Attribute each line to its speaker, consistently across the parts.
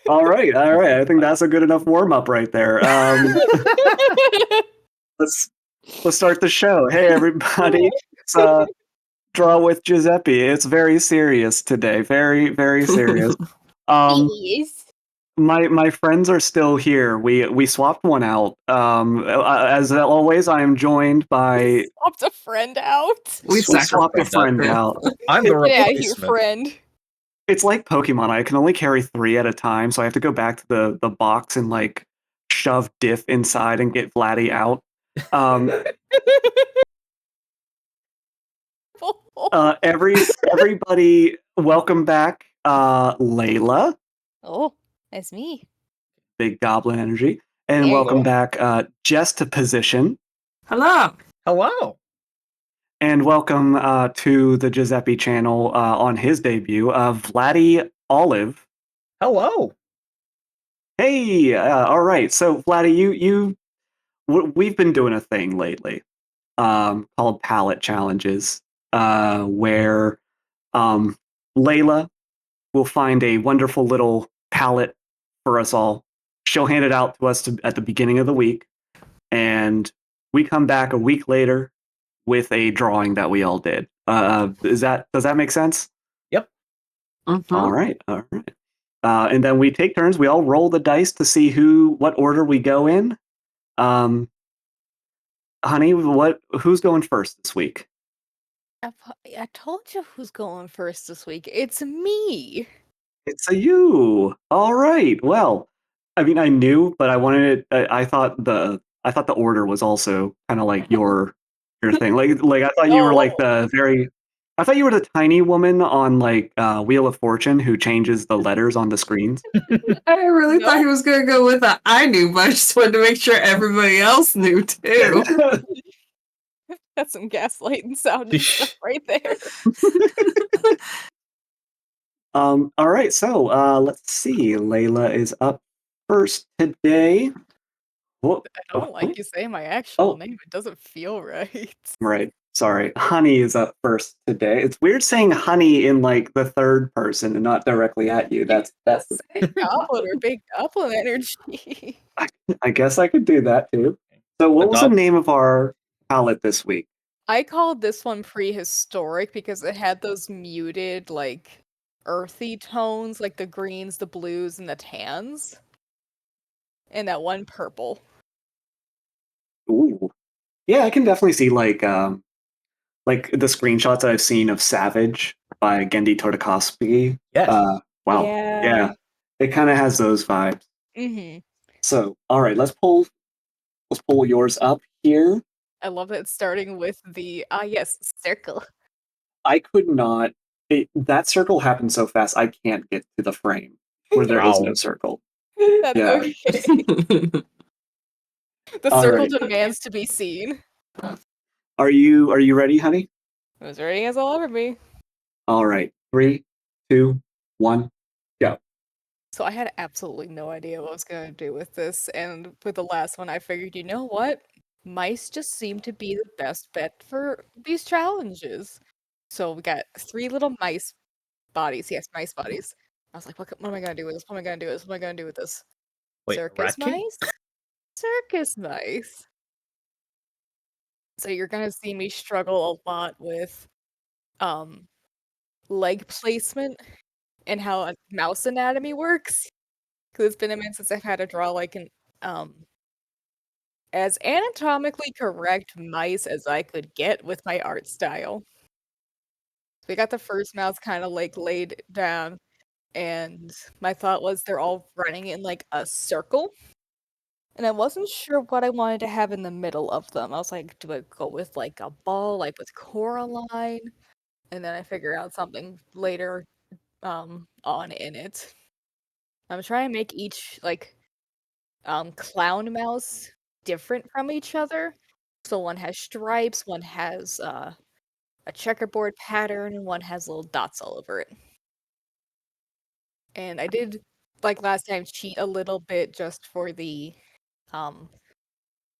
Speaker 1: All right. I think that's a good enough warm up right there. Let's start the show. Hey, everybody. It's Draw with Giuseppe. It's very serious today. Very, very serious.
Speaker 2: Please.
Speaker 1: My friends are still here. We swapped one out. As always, I am joined by.
Speaker 2: Swapped a friend out.
Speaker 3: We
Speaker 1: swapped a friend out.
Speaker 4: I'm the
Speaker 2: Get out of here,
Speaker 4: replacement.
Speaker 2: friend.
Speaker 1: It's like Pokemon. I can only carry 3 at a time, so I have to go back to the box and like shove Diff inside and get Vladdy out. Everybody, welcome back, Layla,
Speaker 2: Oh, that's me.
Speaker 1: Big Goblin Energy, and
Speaker 2: There you
Speaker 1: welcome
Speaker 2: go.
Speaker 1: back, Jestaposition,
Speaker 3: Hello.
Speaker 4: Hello.
Speaker 1: and welcome to the Joseppi channel on his debut, Vlady Olive.
Speaker 4: Hello.
Speaker 1: Hey, all right. So Vladdy, we've been doing a thing lately, called palette challenges, where Layla will find a wonderful little palette for us all. She'll hand it out to us at the beginning of the week, and we come back a week later with a drawing that we all did. Does that make sense?
Speaker 4: Yep.
Speaker 1: All right. And then we take turns. We all roll the dice to see what order we go in. Honey, who's going first this week?
Speaker 2: I told you who's going first this week. It's me.
Speaker 1: It's a you. All right. Well, I mean, I knew, but I wanted it. I thought the order was also kind of like your thing. Like I thought you were like the very. I thought you were the tiny woman on like Wheel of Fortune who changes the letters on the screens.
Speaker 3: I really thought he was going to go with a I knew, but I just wanted to make sure everybody else knew too.
Speaker 2: That's some gaslighting sound and stuff right there.
Speaker 1: All right. So let's see. Layla is up first today.
Speaker 2: I don't like you saying my actual name. It doesn't feel right.
Speaker 1: Right. Sorry. Honey is up first today. It's weird saying honey in like the third person and not directly at you. That's
Speaker 2: Big goblin or big goblin energy.
Speaker 1: I guess I could do that too. So what was the name of our palette this week?
Speaker 2: I called this one prehistoric because it had those muted, like, earthy tones, like the greens, the blues, and the tans. And that one purple.
Speaker 1: Ooh. Yeah, I can definitely see like the screenshots that I've seen of Savage by Gendy Tortokovsky.
Speaker 4: Yes.
Speaker 1: Wow.
Speaker 2: Yeah.
Speaker 1: It kind of has those vibes.
Speaker 2: Mm-hmm.
Speaker 1: So, all right, let's pull yours up here.
Speaker 2: I love it starting with the yes, circle.
Speaker 1: I could not. That circle happened so fast. I can't get to the frame where there was no circle.
Speaker 2: That's
Speaker 1: Yeah.
Speaker 2: okay. The
Speaker 1: All
Speaker 2: circle
Speaker 1: right.
Speaker 2: demands to be seen.
Speaker 1: Are you ready, honey?
Speaker 2: As ready as I'll ever be.
Speaker 1: All right. 3, 2, 1, go.
Speaker 2: So I had absolutely no idea what I was going to do with this, and with the last one I figured, you know what? Mice just seem to be the best bet for these challenges. So we got 3 little mice bodies. Yes, mice bodies. I was like, what am I going to do with this? What am I going to do with this? What am I going to do with this?
Speaker 4: Wait,
Speaker 2: Circus
Speaker 4: Rat King?
Speaker 2: mice? Circus mice. So you're going to see me struggle a lot with leg placement and how mouse anatomy works. Because it's been a minute since I've had to draw like an as anatomically correct mice as I could get with my art style. We got the first mouse kind of like laid down, and my thought was they're all running in like a circle. And I wasn't sure what I wanted to have in the middle of them. I was like, do I go with like a ball, like with Coraline? And then I figure out something later on in it. I'm trying to make each like clown mouse different from each other. So one has stripes, one has a checkerboard pattern, and one has little dots all over it. And I did, like last time, cheat a little bit just for the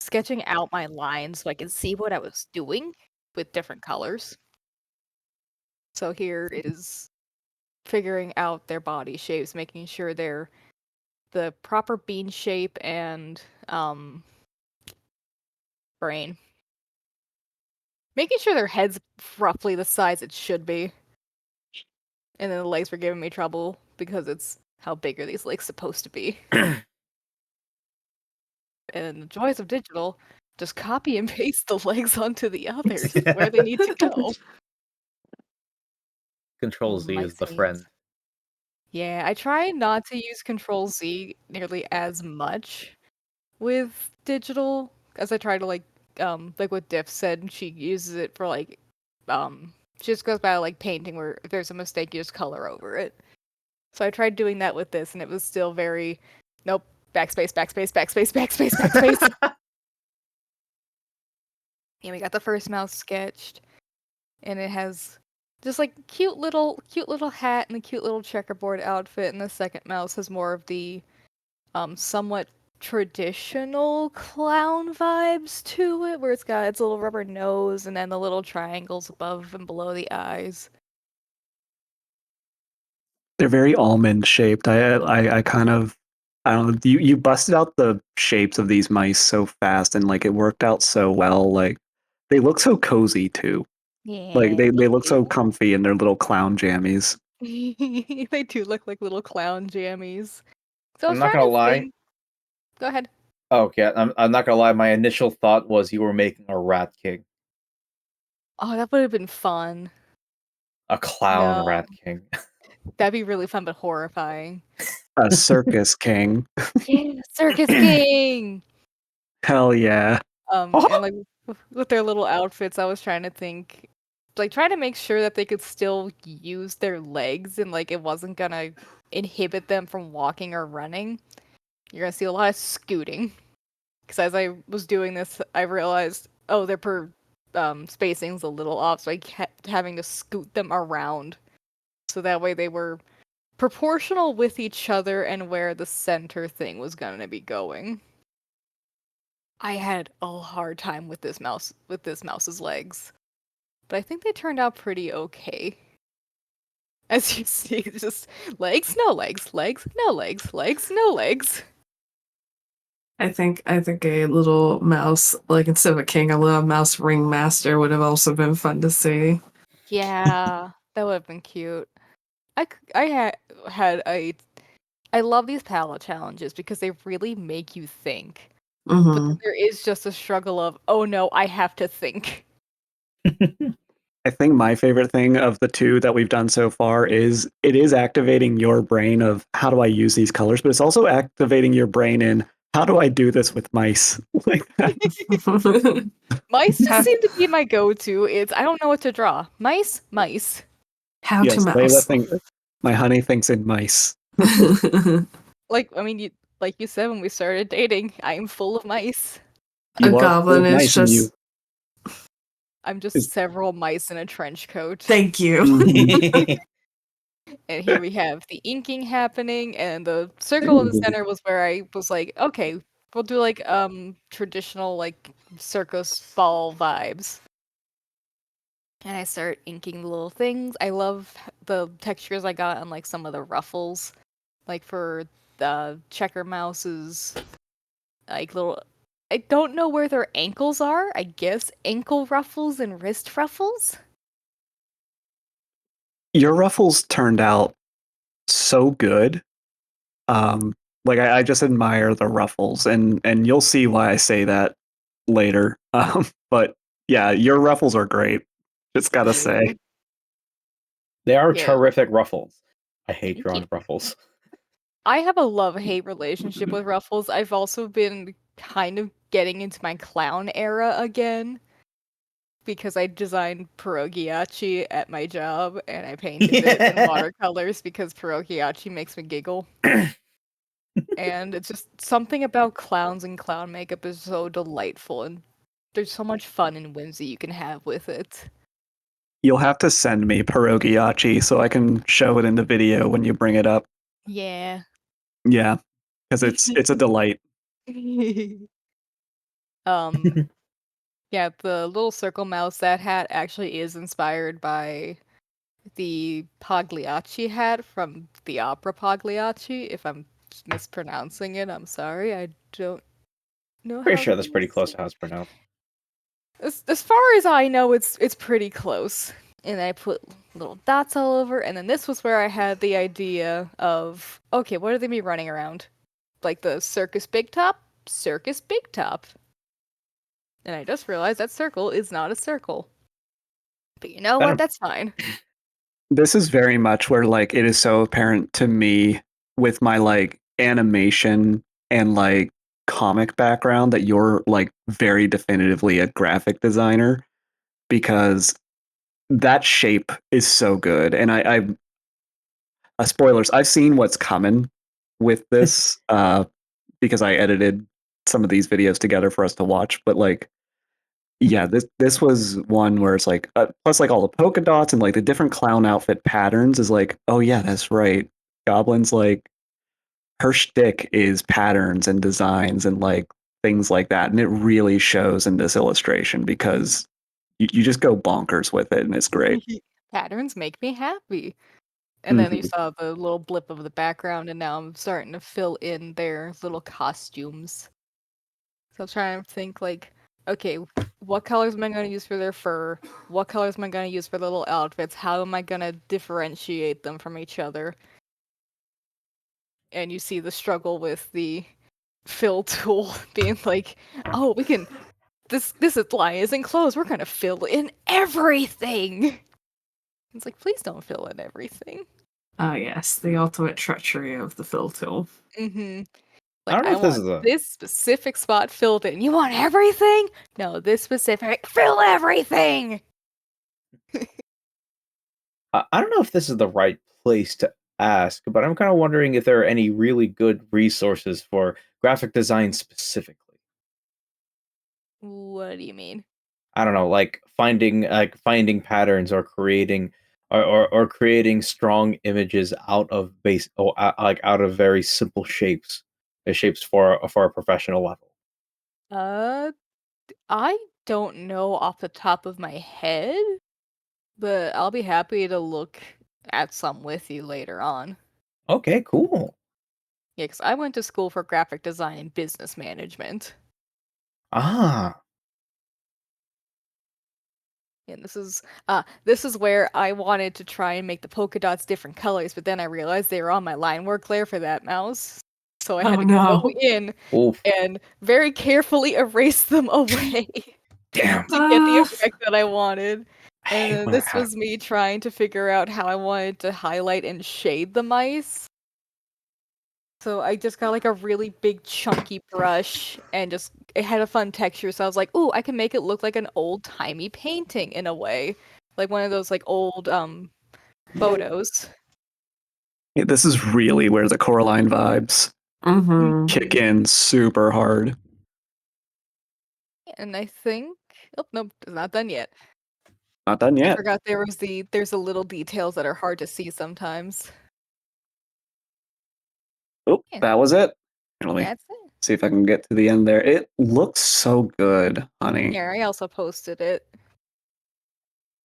Speaker 2: sketching out my lines so I could see what I was doing with different colors. So here is figuring out their body shapes, making sure they're the proper bean shape and brain. Making sure their head's roughly the size it should be. And then the legs were giving me trouble because it's how big are these legs supposed to be? And the joys of digital, just copy and paste the legs onto the others where they need to go.
Speaker 4: Control Z is the friend.
Speaker 2: Yeah, I try not to use Control Z nearly as much with digital as I try to like what Diff said, she uses it for she just goes by like painting where if there's a mistake you just color over it. So I tried doing that with this and it was still very nope, backspace, backspace, backspace, backspace, backspace. And we got the first mouse sketched and it has just like cute little hat and a cute little checkerboard outfit, and the second mouse has more of the somewhat traditional clown vibes to it, where it's got its little rubber nose and then the little triangles above and below the eyes.
Speaker 1: They're very almond shaped. I kind of I don't know. You busted out the shapes of these mice so fast, and like it worked out so well. Like they look so cozy too.
Speaker 2: Yeah,
Speaker 1: Like they look so
Speaker 2: do.
Speaker 1: comfy in their little clown jammies.
Speaker 2: They do look like little clown jammies. So I
Speaker 4: I'm
Speaker 2: was
Speaker 4: not
Speaker 2: trying
Speaker 4: gonna
Speaker 2: to
Speaker 4: lie.
Speaker 2: think. Go ahead.
Speaker 4: Okay, I'm not gonna lie. My initial thought was you were making a rat king,
Speaker 2: Oh, that would have been fun.
Speaker 4: a clown
Speaker 2: No,
Speaker 4: rat king.
Speaker 2: that'd be really fun but horrifying.
Speaker 1: A circus king.
Speaker 2: Yeah, Circus King!
Speaker 1: Hell yeah.
Speaker 2: And like with their little outfits, I was trying to think, like trying to make sure that they could still use their legs and like it wasn't gonna inhibit them from walking or running. You're gonna see a lot of scooting. Because as I was doing this, I realized, oh, their spacing's a little off, so I kept having to scoot them around. So that way they were proportional with each other and where the center thing was gonna be going. I had a hard time with this mouse's legs. But I think they turned out pretty okay. As you see, it's just legs, no legs, legs, no legs, legs, no legs.
Speaker 3: I think a little mouse, like instead of a king, a little mouse ringmaster would have also been fun to see.
Speaker 2: Yeah, that would have been cute. I love these palette challenges because they really make you think. But
Speaker 3: Mm-hmm.
Speaker 2: then there is just a struggle of, oh no, I have to think.
Speaker 1: I think my favorite thing of the two that we've done so far is it is activating your brain of how do I use these colors, but it's also activating your brain in how do I do this with mice? Like that.
Speaker 2: Mice just seem to be my go-to. It's I don't know what to draw. Mice, mice.
Speaker 3: How
Speaker 1: Yes,
Speaker 3: to
Speaker 1: Layla
Speaker 3: mouse.
Speaker 1: think my honey thinks in mice.
Speaker 2: Like I mean, like you said when we started dating, I am full of mice.
Speaker 3: A
Speaker 1: You are full
Speaker 3: goblin
Speaker 1: of
Speaker 3: is
Speaker 1: mice and
Speaker 3: just.
Speaker 2: I'm just several mice in a trench coat.
Speaker 3: Thank you.
Speaker 1: Mhm.
Speaker 2: And here we have the inking happening, and the circle in the center was where I was like, okay, we'll do like traditional like circus ball vibes. And I start inking the little things. I love the textures I got on like some of the ruffles. Like for the checker mouses, like little I don't know where their ankles are. I guess ankle ruffles and wrist ruffles.
Speaker 1: Your ruffles turned out so good. Like I just admire the ruffles, and you'll see why I say that later. But yeah, your ruffles are great. Just gotta say.
Speaker 4: They are
Speaker 2: Yeah.
Speaker 4: terrific ruffles. I hate
Speaker 2: Thank
Speaker 4: drawing
Speaker 2: you.
Speaker 4: ruffles.
Speaker 2: I have a love-hate relationship with ruffles. I've also been kind of getting into my clown era again because I designed Pierogiachi at my job and I painted it in watercolors because Pierogiachi makes me giggle. And it's just something about clowns and clown makeup is so delightful and there's so much fun and whimsy you can have with it.
Speaker 1: You'll have to send me pierogiachi so I can show it in the video when you bring it up.
Speaker 2: Yeah.
Speaker 1: Yeah, because it's a delight.
Speaker 2: um yeah, the little circle mouse, that hat actually is inspired by the Pagliacci hat from the opera Pagliacci, if I'm mispronouncing it. I'm sorry. I don't know
Speaker 4: Pretty
Speaker 2: how
Speaker 4: sure
Speaker 2: to
Speaker 4: that's pretty close
Speaker 2: say
Speaker 4: to how it's pronounced.
Speaker 2: as far as I know, it's pretty close. And I put little dots all over, and then this was where I had the idea of, okay, what are they be running around? Like the circus big top? Circus big top. And I just realized that circle is not a circle. But you know what? That's fine.
Speaker 1: This is very much where like it is so apparent to me with my like animation and like comic background that you're like very definitively a graphic designer because that shape is so good. And I spoilers, I've seen what's coming with this because I edited some of these videos together for us to watch, but like yeah, this was one where it's like plus like all the polka dots and like the different clown outfit patterns is like, oh yeah, that's right. Goblin's like her shtick is patterns and designs and like things like that, and it really shows in this illustration because you just go bonkers with it, and it's great.
Speaker 2: Patterns make me happy. And then you
Speaker 1: Mhm.
Speaker 2: saw the little blip of the background, and now I'm starting to fill in their little costumes. So I'm trying to think like, okay, what colors am I going to use for their fur? What colors am I going to use for the little outfits? How am I going to differentiate them from each other? And you see the struggle with the fill tool being like, oh, we can. This line isn't closed. We're going to fill in everything. It's like, please don't fill in everything.
Speaker 3: Ah, yes, the ultimate treachery of the fill tool.
Speaker 2: Mm-hmm.
Speaker 4: I
Speaker 2: Like,
Speaker 4: don't know
Speaker 2: I
Speaker 4: if this
Speaker 2: want
Speaker 4: is a.
Speaker 2: this specific spot filled in. You want everything? No, this specific. Fill everything!
Speaker 4: I don't know if this is the right place to ask, but I'm kind of wondering if there are any really good resources for graphic design specifically.
Speaker 2: What do you mean?
Speaker 4: I don't know, like finding patterns or creating or creating strong images out of base or like out of very simple shapes, shapes for a professional level.
Speaker 2: Uh, I don't know off the top of my head, but I'll be happy to look at some with you later on.
Speaker 4: Okay, cool.
Speaker 2: Yeah, because I went to school for graphic design and business management.
Speaker 4: Ah,
Speaker 2: And this is where I wanted to try and make the polka dots different colors, but then I realized they were on my line work layer for that mouse. So I had
Speaker 3: Oh
Speaker 2: to go
Speaker 3: no.
Speaker 2: in
Speaker 4: oof,
Speaker 2: and very carefully erase them away
Speaker 4: damn.
Speaker 2: to get the
Speaker 3: Ah.
Speaker 2: effect that I wanted.
Speaker 4: I
Speaker 2: And
Speaker 4: hate
Speaker 2: then
Speaker 4: when that
Speaker 2: this
Speaker 4: happens.
Speaker 2: was me trying to figure out how I wanted to highlight and shade the mice. So I just got like a really big chunky brush and just it had a fun texture. So I was like, "Ooh, I can make it look like an old-timey painting in a way." Like one of those like old photos.
Speaker 1: Yeah, this is really where the Coraline vibes
Speaker 3: Mm-hmm.
Speaker 1: kick in super hard.
Speaker 2: And I think oh nope, it's not done yet.
Speaker 1: Not done
Speaker 2: I
Speaker 1: yet.
Speaker 2: forgot there's the little details that are hard to see sometimes.
Speaker 1: Oh,
Speaker 2: Yeah,
Speaker 1: that was it. Here, let me
Speaker 2: that's it.
Speaker 1: see if I can get to the end there. It looks so good, honey.
Speaker 2: Here, I also posted it.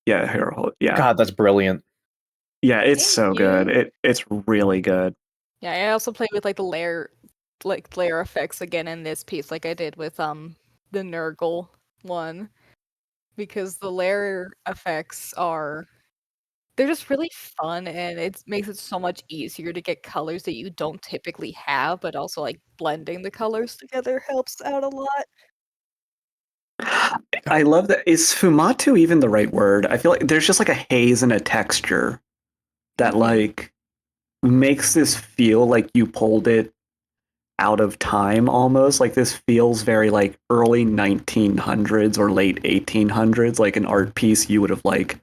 Speaker 1: Yeah, here, yeah.
Speaker 4: God, that's brilliant.
Speaker 1: Yeah, it's
Speaker 2: Thank
Speaker 1: so good.
Speaker 2: you.
Speaker 1: It's really good.
Speaker 2: Yeah, I also played with like the layer effects again in this piece, like I did with the Nurgle one, because the layer effects are they're just really fun and it makes it so much easier to get colors that you don't typically have, but also like blending the colors together helps out a lot.
Speaker 1: I love that. Is fumatu even the right word? I feel like there's just like a haze and a texture that
Speaker 2: Mhm.
Speaker 1: like makes this feel like you pulled it out of time almost. Like this feels very like early 1900s or late 1800s, like an art piece you would have like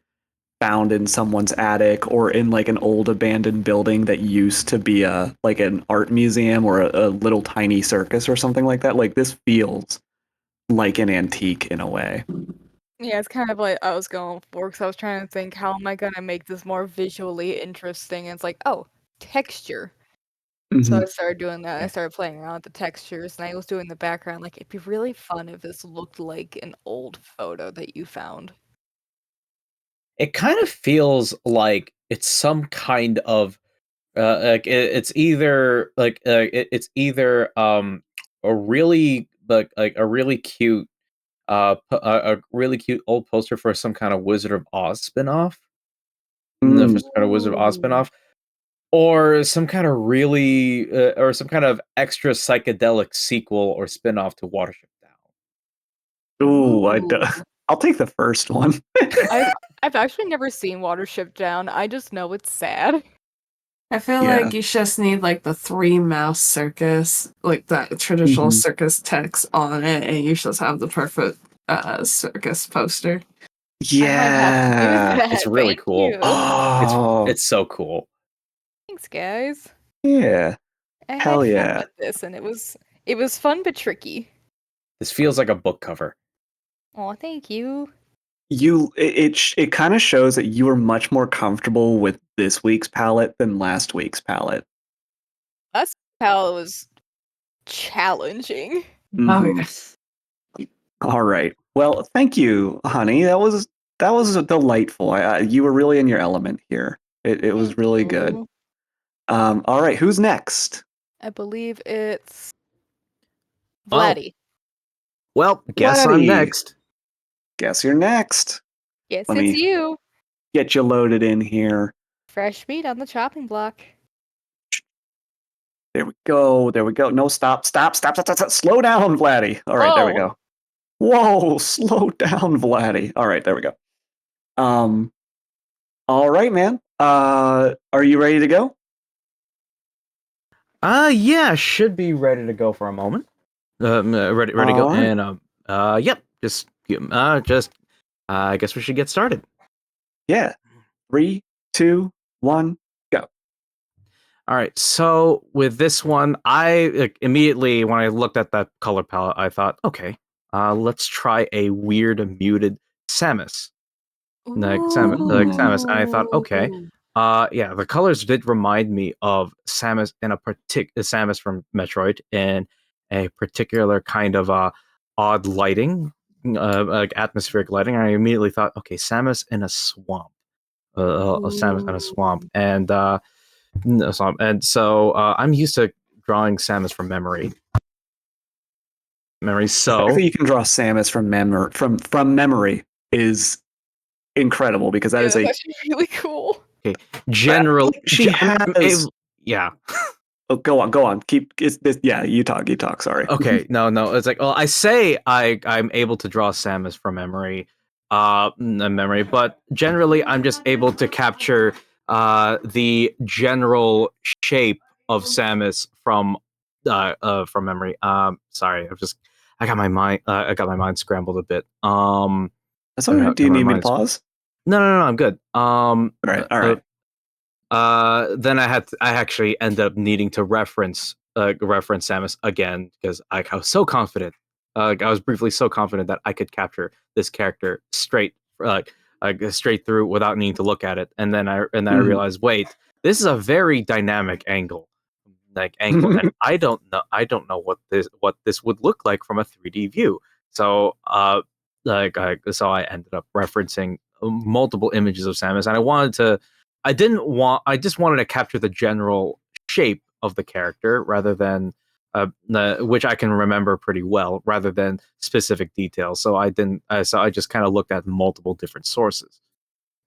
Speaker 1: found in someone's attic or in like an old abandoned building that used to be a like an art museum or a little tiny circus or something like that. Like this feels like an antique in a way.
Speaker 2: Yeah, it's kind of like I was going for because I was trying to think, how am I gonna make this more visually interesting? And it's like, oh, texture. So
Speaker 1: Mm-hmm.
Speaker 2: I started doing that. I started playing around with the textures, and I was doing the background. Like, it'd be really fun if this looked like an old photo that you found.
Speaker 4: It kind of feels like it's some kind of It's either a really like a really cute a really cute old poster for some kind of Wizard of Oz spinoff. No, for
Speaker 1: Mm.
Speaker 4: some kind of Wizard of Oz
Speaker 2: Ooh.
Speaker 4: spinoff, or some kind of really or some kind of extra psychedelic sequel or spinoff to Watership Down.
Speaker 1: Ooh,
Speaker 2: Ooh.
Speaker 1: I'll take the first one.
Speaker 2: I've I've actually never seen Watership Down. I just know it's sad.
Speaker 3: I feel
Speaker 1: Yeah.
Speaker 3: like you just need like the three mouse circus, like that traditional
Speaker 1: Mhm.
Speaker 3: circus text on it, and you just have the perfect circus poster.
Speaker 2: I might have to do
Speaker 1: Yeah.
Speaker 2: that.
Speaker 4: It's really
Speaker 2: Thank
Speaker 4: cool.
Speaker 2: you.
Speaker 1: Oh,
Speaker 4: It's so cool.
Speaker 2: Thanks, guys.
Speaker 1: yeah.
Speaker 2: I had
Speaker 1: Hell
Speaker 2: fun
Speaker 1: yeah.
Speaker 2: with this, and it was fun but tricky.
Speaker 4: This feels like a book cover.
Speaker 2: Oh, thank you.
Speaker 1: It kind of shows that you are much more comfortable with this week's palette than last week's palette.
Speaker 2: Last palette was challenging.
Speaker 3: Oh
Speaker 1: Mhm.
Speaker 3: yes.
Speaker 1: All right. Well, thank you, honey. That was delightful. You were really in your element here. It was
Speaker 2: Thank
Speaker 1: really good.
Speaker 2: you.
Speaker 1: All right. Who's next?
Speaker 2: I believe it's
Speaker 4: Oh,
Speaker 2: Vlady.
Speaker 4: well, guess I'm
Speaker 1: Laddie.
Speaker 4: next.
Speaker 1: Guess you're next.
Speaker 2: Yes,
Speaker 1: Let
Speaker 2: it's
Speaker 1: me
Speaker 2: you.
Speaker 1: get you loaded in here.
Speaker 2: Fresh meat on the chopping block.
Speaker 1: There we go. There we go. No, stop. Slow down, Vladdy. All right, there we
Speaker 2: Oh,
Speaker 1: go. Whoa, slow down, Vladdy. All right, there we go. All right, man. Are you ready to go?
Speaker 4: Yeah, should be ready to go for a moment. Ready to go,
Speaker 1: All right.
Speaker 4: and yep, I guess we should get started.
Speaker 1: Yeah. 3, 2, 1, go.
Speaker 4: All right, so with this one, I immediately when I looked at that color palette, I thought, okay, let's try a weird muted Samus. Like Samus, and I thought, okay,
Speaker 2: ooh.
Speaker 4: yeah, the colors did remind me of Samus in a particular Samus from Metroid in a particular kind of odd lighting, like atmospheric lighting. I immediately thought, okay, Samus in a swamp, Samus in a swamp,
Speaker 2: Ooh.
Speaker 4: and no, swamp, and so I'm used to drawing Samus from memory.
Speaker 1: The fact
Speaker 4: So
Speaker 1: that you can draw Samus from memory is incredible because that
Speaker 2: Yeah,
Speaker 1: is
Speaker 2: that's
Speaker 1: a
Speaker 2: actually really cool.
Speaker 4: generally,
Speaker 1: she
Speaker 4: I'm
Speaker 1: has.
Speaker 4: yeah.
Speaker 1: Oh, go on. Keep. It's this. Yeah, you talk. Sorry.
Speaker 4: Okay, no. It's like, well, I say I'm able to draw Samus from memory, but generally I'm just able to capture the general shape of Samus from memory. Sorry, I got my mind scrambled a bit.
Speaker 1: That's all right. Do you
Speaker 4: Got my
Speaker 1: need me to
Speaker 4: mind.
Speaker 1: pause?
Speaker 4: No, I'm good.
Speaker 1: All right.
Speaker 4: Then I actually ended up needing to reference Samus again because I was so confident. I was briefly so confident that I could capture this character straight through without needing to look at it, and then I
Speaker 1: Mhm.
Speaker 4: realized, wait, this is a very dynamic angle, and I don't know what this would look like from a 3D view. So so I ended up referencing multiple images of Samus, and I just wanted to capture the general shape of the character rather than which I can remember pretty well, rather than specific details. So I didn't. So I just kind of looked at multiple different sources,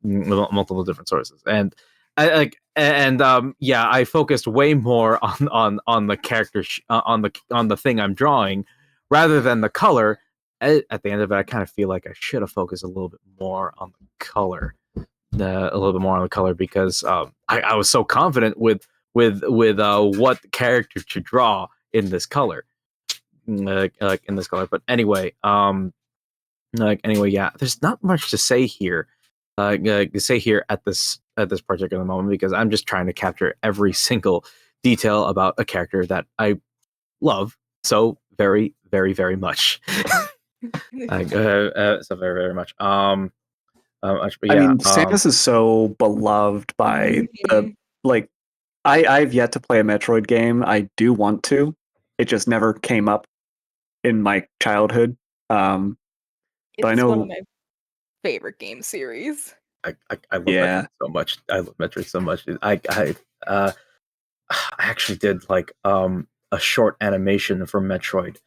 Speaker 4: and yeah, I focused way more on the character on the thing I'm drawing rather than the color. At the end of it, I kind of feel like I should have focused a little bit more on the color a little bit more on the color because I was so confident with what character to draw in this color, like in this color. But anyway, yeah, there's not much to say here. At this particular moment because I'm just trying to capture every single detail about a character that I love so very, very, very much. So very, very much.
Speaker 1: I
Speaker 4: Yeah.
Speaker 1: mean, Samus is so beloved by the
Speaker 2: Mhm.
Speaker 1: like. I've yet to play a Metroid game. I do want to. It just never came up in my childhood. But I
Speaker 2: It's one of
Speaker 1: know.
Speaker 2: my favorite game series.
Speaker 4: I love
Speaker 1: Yeah.
Speaker 4: Metroid so much. I love Metroid so much. I I actually did like a short animation for Metroid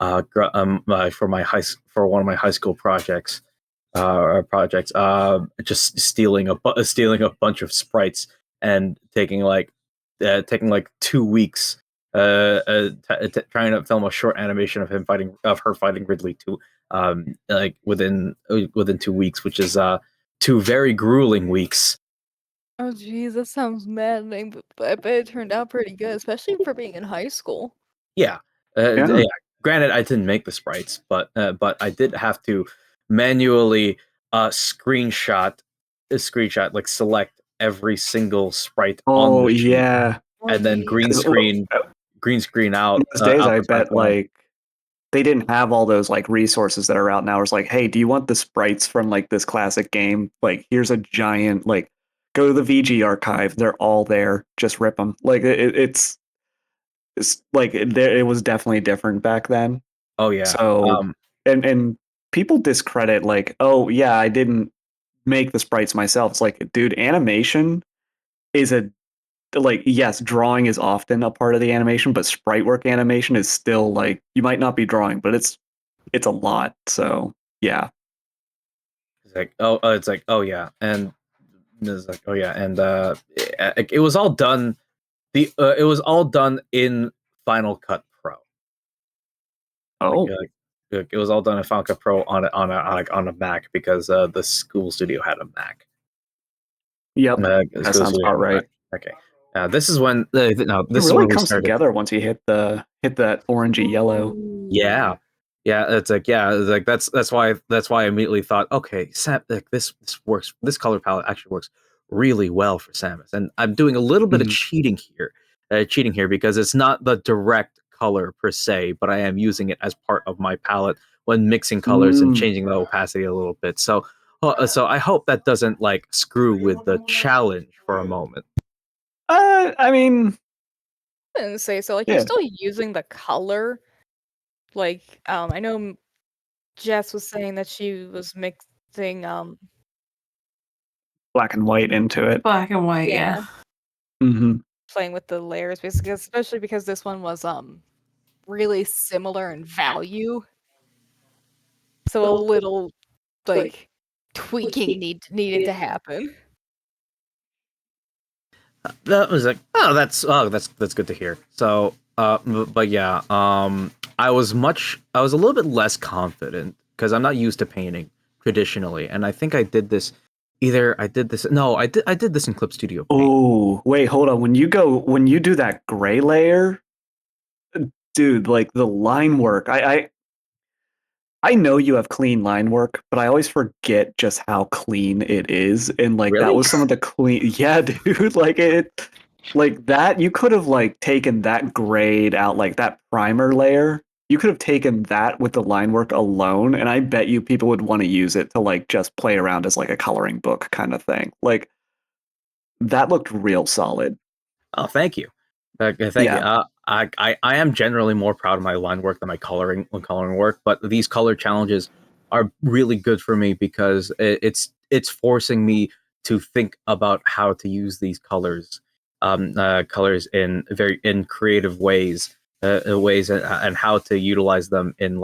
Speaker 4: for for one of my high school projects just stealing a bunch of sprites and taking like 2 weeks trying to film a short animation of her fighting Ridley to like within 2 weeks, which is 2 very grueling weeks.
Speaker 2: Oh, geez, that sounds maddening, but I bet it turned out pretty good, especially for being in high school.
Speaker 4: Yeah.
Speaker 1: Yeah.
Speaker 4: Yeah. Granted, I didn't make the sprites, but I did have to manually screenshot, like select every single sprite on
Speaker 1: Oh
Speaker 4: the sheet,
Speaker 1: yeah.
Speaker 2: Oh,
Speaker 4: and then
Speaker 2: geez.
Speaker 4: green screen
Speaker 1: In those days,
Speaker 4: out
Speaker 1: I
Speaker 4: the front
Speaker 1: bet
Speaker 4: line.
Speaker 1: like they didn't have all those like resources that are out now. It's like, hey, do you want the sprites from like this classic game? Like, here's a giant like, go to the VG archive. They're all there. Just rip them. Like it's like it was definitely different back then.
Speaker 4: Oh yeah.
Speaker 1: So and people discredit like, oh yeah, I didn't make the sprites myself. It's like, dude, animation is a like yes, drawing is often a part of the animation, but sprite work animation is still like you might not be drawing, but it's a lot. So yeah.
Speaker 4: It's like oh yeah, and it's like oh yeah, and it was all done. It was all done in Final Cut Pro. Like,
Speaker 1: Oh,
Speaker 4: it was all done in Final Cut Pro on a Mac because the school studio had a Mac.
Speaker 1: yep.
Speaker 4: The
Speaker 1: That
Speaker 4: school
Speaker 1: sounds
Speaker 4: studio
Speaker 1: about
Speaker 4: had a Mac.
Speaker 1: right.
Speaker 4: Okay. This is when no,
Speaker 1: It
Speaker 4: this is
Speaker 1: really
Speaker 4: when we
Speaker 1: comes
Speaker 4: started.
Speaker 1: together once you hit that orangey yellow.
Speaker 4: Yeah, yeah. It's like that's why I immediately thought, okay, like this works. This color palette actually works really well for Samus, and I'm doing a little bit of
Speaker 1: Mhm.
Speaker 4: cheating here because it's not the direct color per se, but I am using it as part of my palette when mixing colors and
Speaker 1: Mm.
Speaker 4: changing the opacity a little bit. So I hope that doesn't like screw with the challenge for a moment.
Speaker 1: I mean,
Speaker 2: I didn't say so. Like, you're
Speaker 1: yeah,
Speaker 2: still using the color. Like, I know Jess was saying that she was mixing,
Speaker 1: black and white into it.
Speaker 3: Black and white,
Speaker 2: yeah,
Speaker 3: yeah.
Speaker 1: Hmm.
Speaker 2: playing with the layers, basically, especially because this one was, really similar in value. So a little, like, tweaking needed to happen.
Speaker 4: That was like, that's good to hear. So, but yeah, I was a little bit less confident because I'm not used to painting traditionally, and I think I did this. I did this in Clip Studio Paint.
Speaker 1: Oh, wait, hold on. When you do that gray layer, dude, like the line work. I know you have clean line work, but I always forget just how clean it is. And like that
Speaker 4: Really?
Speaker 1: was some of the clean yeah, dude, like that you could have like taken that grade out, like that primer layer. You could have taken that with the line work alone, and I bet you people would want to use it to like just play around as like a coloring book kind of thing. Like that looked real solid.
Speaker 4: Oh, thank you. Thank you.
Speaker 1: Yeah.
Speaker 4: I am generally more proud of my line work than my coloring work, but these color challenges are really good for me because it's forcing me to think about how to use these colors in creative and how to utilize them in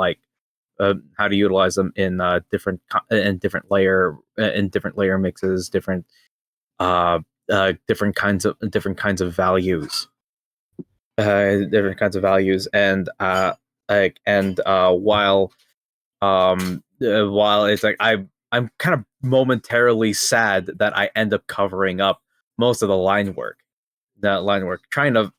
Speaker 4: different layer mixes, uh, different kinds of values, and while it's like I'm kind of momentarily sad that I end up covering up most of the line work, trying to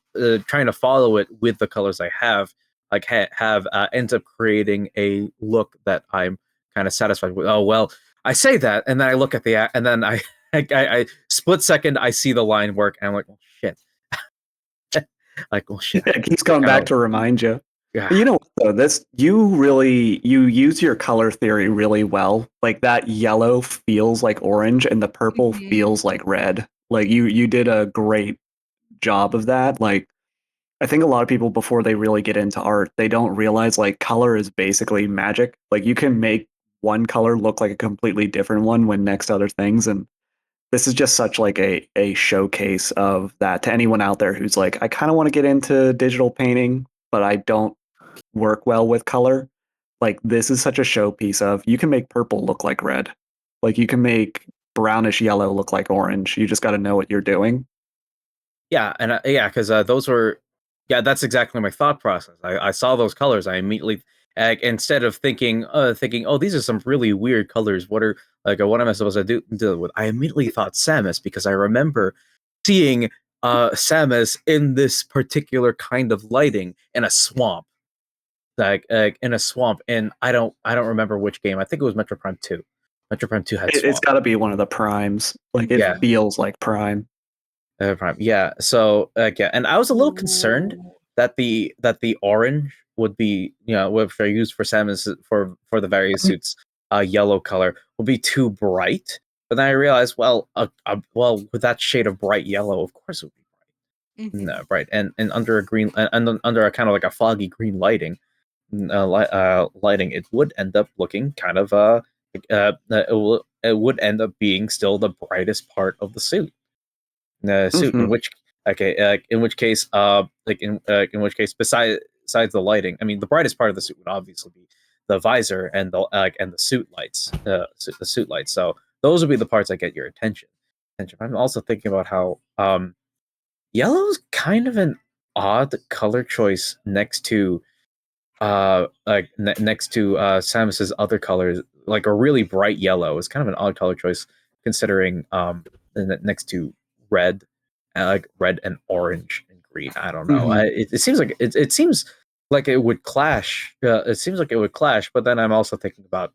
Speaker 4: follow it with the colors I have, like have ends up creating a look that I'm kind of satisfied with. Oh well, I say that, and then I look at and then I split second I see the line work, and I'm like, well, shit, like, well, shit,
Speaker 1: It keeps
Speaker 4: I
Speaker 1: coming
Speaker 4: kind
Speaker 1: back
Speaker 4: of
Speaker 1: to remind you.
Speaker 4: yeah.
Speaker 1: But you know what, though, this you use your color theory really well. Like that yellow feels like orange and the purple
Speaker 2: Mhm.
Speaker 1: feels like red. Like you did a great job of that. Like I think a lot of people before they really get into art, they don't realize like color is basically magic. Like you can make one color look like a completely different one when next to other things, and this is just such like a showcase of that to anyone out there who's like, I kind of want to get into digital painting, but I don't work well with color. Like this is such a showpiece of you can make purple look like red. Like you can make brownish yellow look like orange. You just got to know what you're doing.
Speaker 4: Yeah, and yeah, because those were, yeah, that's exactly my thought process. I saw those colors. I immediately, instead of thinking, oh, these are some really weird colors. What am I supposed to do with? I immediately thought Samus because I remember seeing Samus in this particular kind of lighting in a swamp, in a swamp, and I don't remember which game. I think it was Metro Prime 2. Metro Prime 2 had
Speaker 1: It's
Speaker 4: swamp.
Speaker 1: got to be one of the primes. Like it
Speaker 4: Yeah.
Speaker 1: feels like prime.
Speaker 4: Prime. Yeah. So yeah, and I was a little concerned
Speaker 2: Ooh.
Speaker 4: that the orange would be, which I used for Samus for the various suits, yellow color will be too bright. But then I realized, well, with that shade of bright yellow, of course it would be bright,
Speaker 2: Mhm.
Speaker 4: no, bright, and under a green, and under a kind of like a foggy green lighting, it would end up looking kind of it would end up being still the brightest part of the suit. Suit
Speaker 1: Mhm.
Speaker 4: in which case besides the lighting, I mean the brightest part of the suit would obviously be the visor and the suit lights, the suit lights. So those would be the parts that get your attention. I'm also thinking about how yellow's kind of an odd color choice next to Samus's other colors. Like a really bright yellow is kind of an odd color choice considering next to red, like red and orange and green. I don't know.
Speaker 1: Mhm.
Speaker 4: It seems like it seems like it would clash. It seems like it would clash, but then I'm also thinking about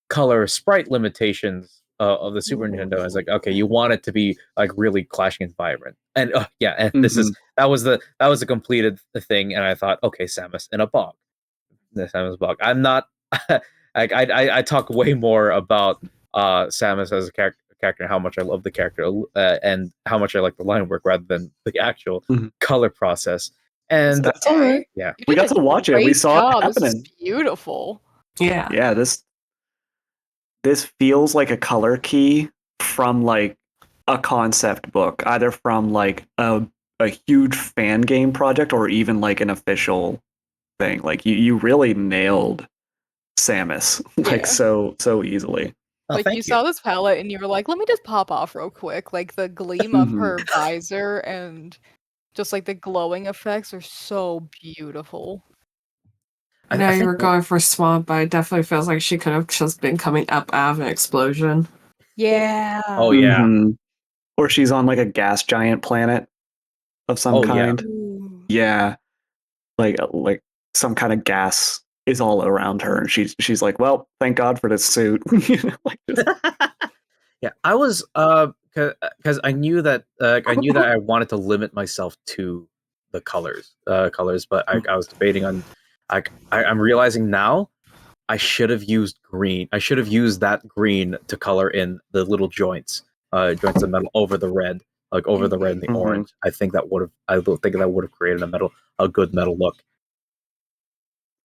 Speaker 4: color sprite limitations of the Super Nintendo. It's like, okay, you want it to be like really clashing and vibrant, and yeah, and
Speaker 1: Mhm.
Speaker 4: that was the completed thing, and I thought, okay, Samus in a bog. The Samus bog. I'm not. I talk way more about Samus as a character, and how much I love the character, and how much I like the line work rather than the actual
Speaker 1: Mhm.
Speaker 4: color process. And
Speaker 1: That's all right.
Speaker 4: yeah,
Speaker 2: You
Speaker 1: We
Speaker 2: did
Speaker 1: got
Speaker 2: a
Speaker 1: to watch it. We
Speaker 2: great
Speaker 1: saw it
Speaker 2: job. This is
Speaker 1: happening.
Speaker 2: beautiful.
Speaker 3: Yeah.
Speaker 1: Yeah, this feels like a color key from like a concept book, either from like a huge fan game project or even like an official thing. Like you really nailed Samus like
Speaker 2: Yeah.
Speaker 1: so easily.
Speaker 4: oh,
Speaker 2: Like you
Speaker 4: thank you.
Speaker 2: saw this palette and you were like, let me just pop off real quick. Like the gleam of
Speaker 1: Mhm.
Speaker 2: her visor and just like the glowing effects are so beautiful.
Speaker 3: I know
Speaker 4: I
Speaker 3: you
Speaker 4: think
Speaker 3: were going for swamp, but it definitely feels like she could have just been coming up out of an explosion.
Speaker 2: Yeah.
Speaker 4: Oh yeah.
Speaker 1: Mhm. Or she's on like a gas giant planet of some
Speaker 4: Oh yeah.
Speaker 1: kind.
Speaker 2: Ooh.
Speaker 1: Yeah, like some kind of gas is all around her, and she's like, well, thank God for this suit. Like just,
Speaker 4: Yeah, I was because I knew that I wanted to limit myself to the colors, but I was debating on I'm realizing now I should have used green. I should have used that green to color in the little joints of metal over the red, like over the red and the
Speaker 1: Mhm.
Speaker 4: orange. I think that would have created a good metal look.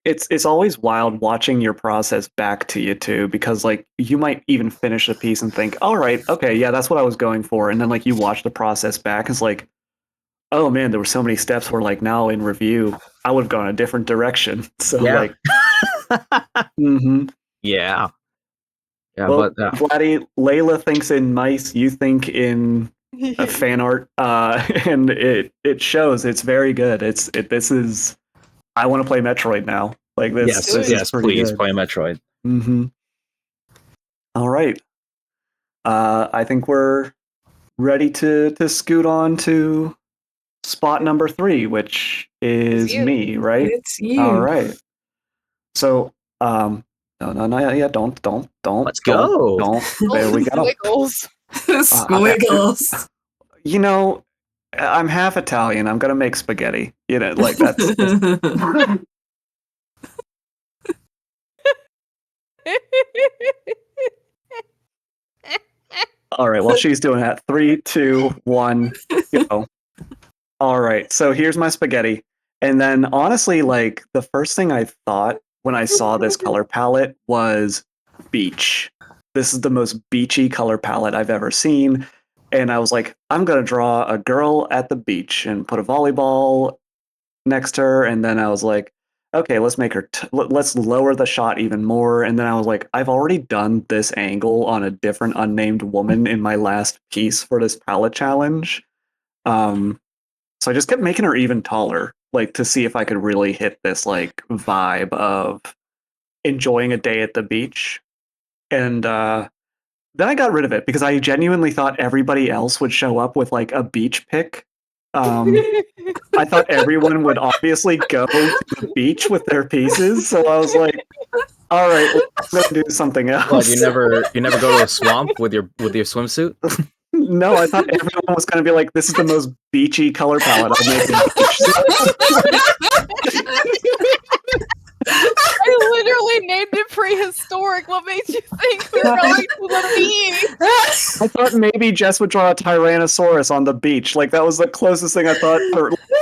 Speaker 1: It's always wild watching your process back to you too, because like you might even finish a piece and think, all right, okay, yeah, that's what I was going for, and then like you watch the process back, it's like, oh man, there were so many steps where like now in review I would have gone a different direction. So
Speaker 4: Yeah.
Speaker 1: like, mhm.
Speaker 4: Yeah. Yeah,
Speaker 1: Well,
Speaker 4: but
Speaker 1: Vladdy, Layla thinks in mice, you think in fan art, and it shows. It's very good. This is. I want to play Metroid now. Like
Speaker 2: Let's do
Speaker 1: this
Speaker 2: it.
Speaker 1: is
Speaker 4: yes,
Speaker 1: pretty
Speaker 4: please
Speaker 1: good.
Speaker 4: play Metroid.
Speaker 1: Mm-hmm. All right. I think we're ready to scoot on to spot number 3, which
Speaker 2: It's
Speaker 1: is
Speaker 2: you.
Speaker 1: me, right?
Speaker 3: It's
Speaker 1: All
Speaker 3: you.
Speaker 1: right. So, no, yeah, don't.
Speaker 4: Let's go.
Speaker 1: There we go.
Speaker 2: Squiggles.
Speaker 1: I-
Speaker 3: Squiggles.
Speaker 1: you know, I'm half Italian. I'm gonna make spaghetti. You know, like that's. All right. Well, she's doing that. 3, 2, 1, go. All right. So here's my spaghetti. And then honestly, like the first thing I thought when I saw this color palette was beach. This is the most beachy color palette I've ever seen. and I was like, I'm gonna draw a girl at the beach and put a volleyball next to her, and then I was like, okay, let's make her let's lower the shot even more, and then I was like, I've already done this angle on a different unnamed woman in my last piece for this palette challenge. So I just kept making her even taller, like to see if I could really hit this like vibe of enjoying a day at the beach. And then I got rid of it because I genuinely thought everybody else would show up with like a beach pick. I thought everyone would obviously go to the beach with their pieces, so I was like, all right, well, I'm gonna do something else.
Speaker 5: What, you never go to a swamp with your swimsuit?
Speaker 1: No, I thought everyone was gonna be like, this is the most beachy color palette I'll make a beach.
Speaker 2: I literally named it prehistoric. What made you think we were going to the beach?
Speaker 1: I thought maybe Jess would draw a Tyrannosaurus on the beach. Like that was the closest thing I thought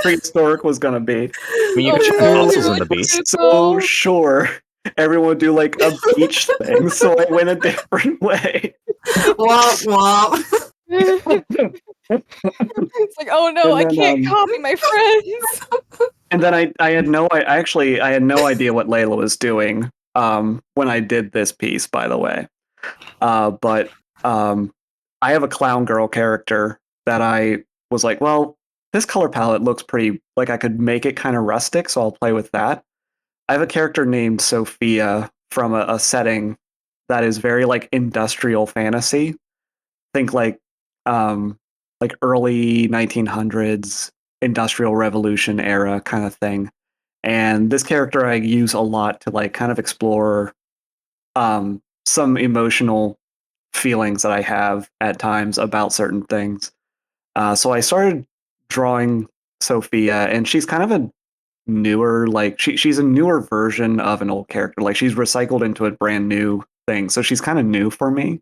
Speaker 1: prehistoric was gonna be.
Speaker 5: I mean, you
Speaker 2: Oh,
Speaker 5: could show
Speaker 2: no,
Speaker 5: fossils on
Speaker 2: really?
Speaker 5: the beach.
Speaker 1: So sure everyone would do like a beach thing, so I went a different way.
Speaker 3: Womp womp.
Speaker 2: It's like, oh no,
Speaker 1: And
Speaker 2: I
Speaker 1: then,
Speaker 2: can't copy my friends.
Speaker 1: And then I had no I had no idea what Layla was doing when I did this piece, by the way. But I have a clown girl character that I was like, well, this color palette looks pretty like I could make it kind of rustic, so I'll play with that. I have a character named Sophia from a setting that is very like industrial fantasy. Think like early 1900s industrial revolution era kind of thing. And this character I use a lot to like kind of explore some emotional feelings that I have at times about certain things. So I started drawing Sophia, and she's kind of a newer, like she's a newer version of an old character. Like she's recycled into a brand new thing. So she's kind of new for me.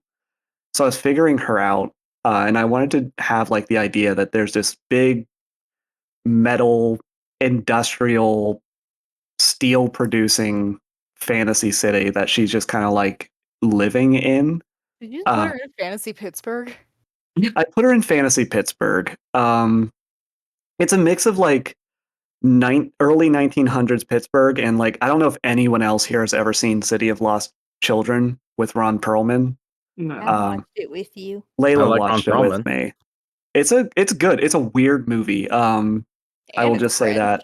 Speaker 1: So I was figuring her out, and I wanted to have like the idea that there's this big metal industrial steel producing fantasy city that she's just kind of like living in.
Speaker 2: Did you put her in Fantasy Pittsburgh?
Speaker 1: I put her in fantasy Pittsburgh. It's a mix of like early 1900s Pittsburgh and like I don't know if anyone else here has ever seen City of Lost Children with Ron Perlman.
Speaker 3: No.
Speaker 2: I watched it with you.
Speaker 1: Layla
Speaker 5: I like
Speaker 1: watched it
Speaker 5: Ron
Speaker 1: with
Speaker 5: Perlman.
Speaker 1: me. It's good. It's a weird movie. I will
Speaker 2: And
Speaker 1: just
Speaker 2: it's
Speaker 1: say
Speaker 2: French.
Speaker 1: that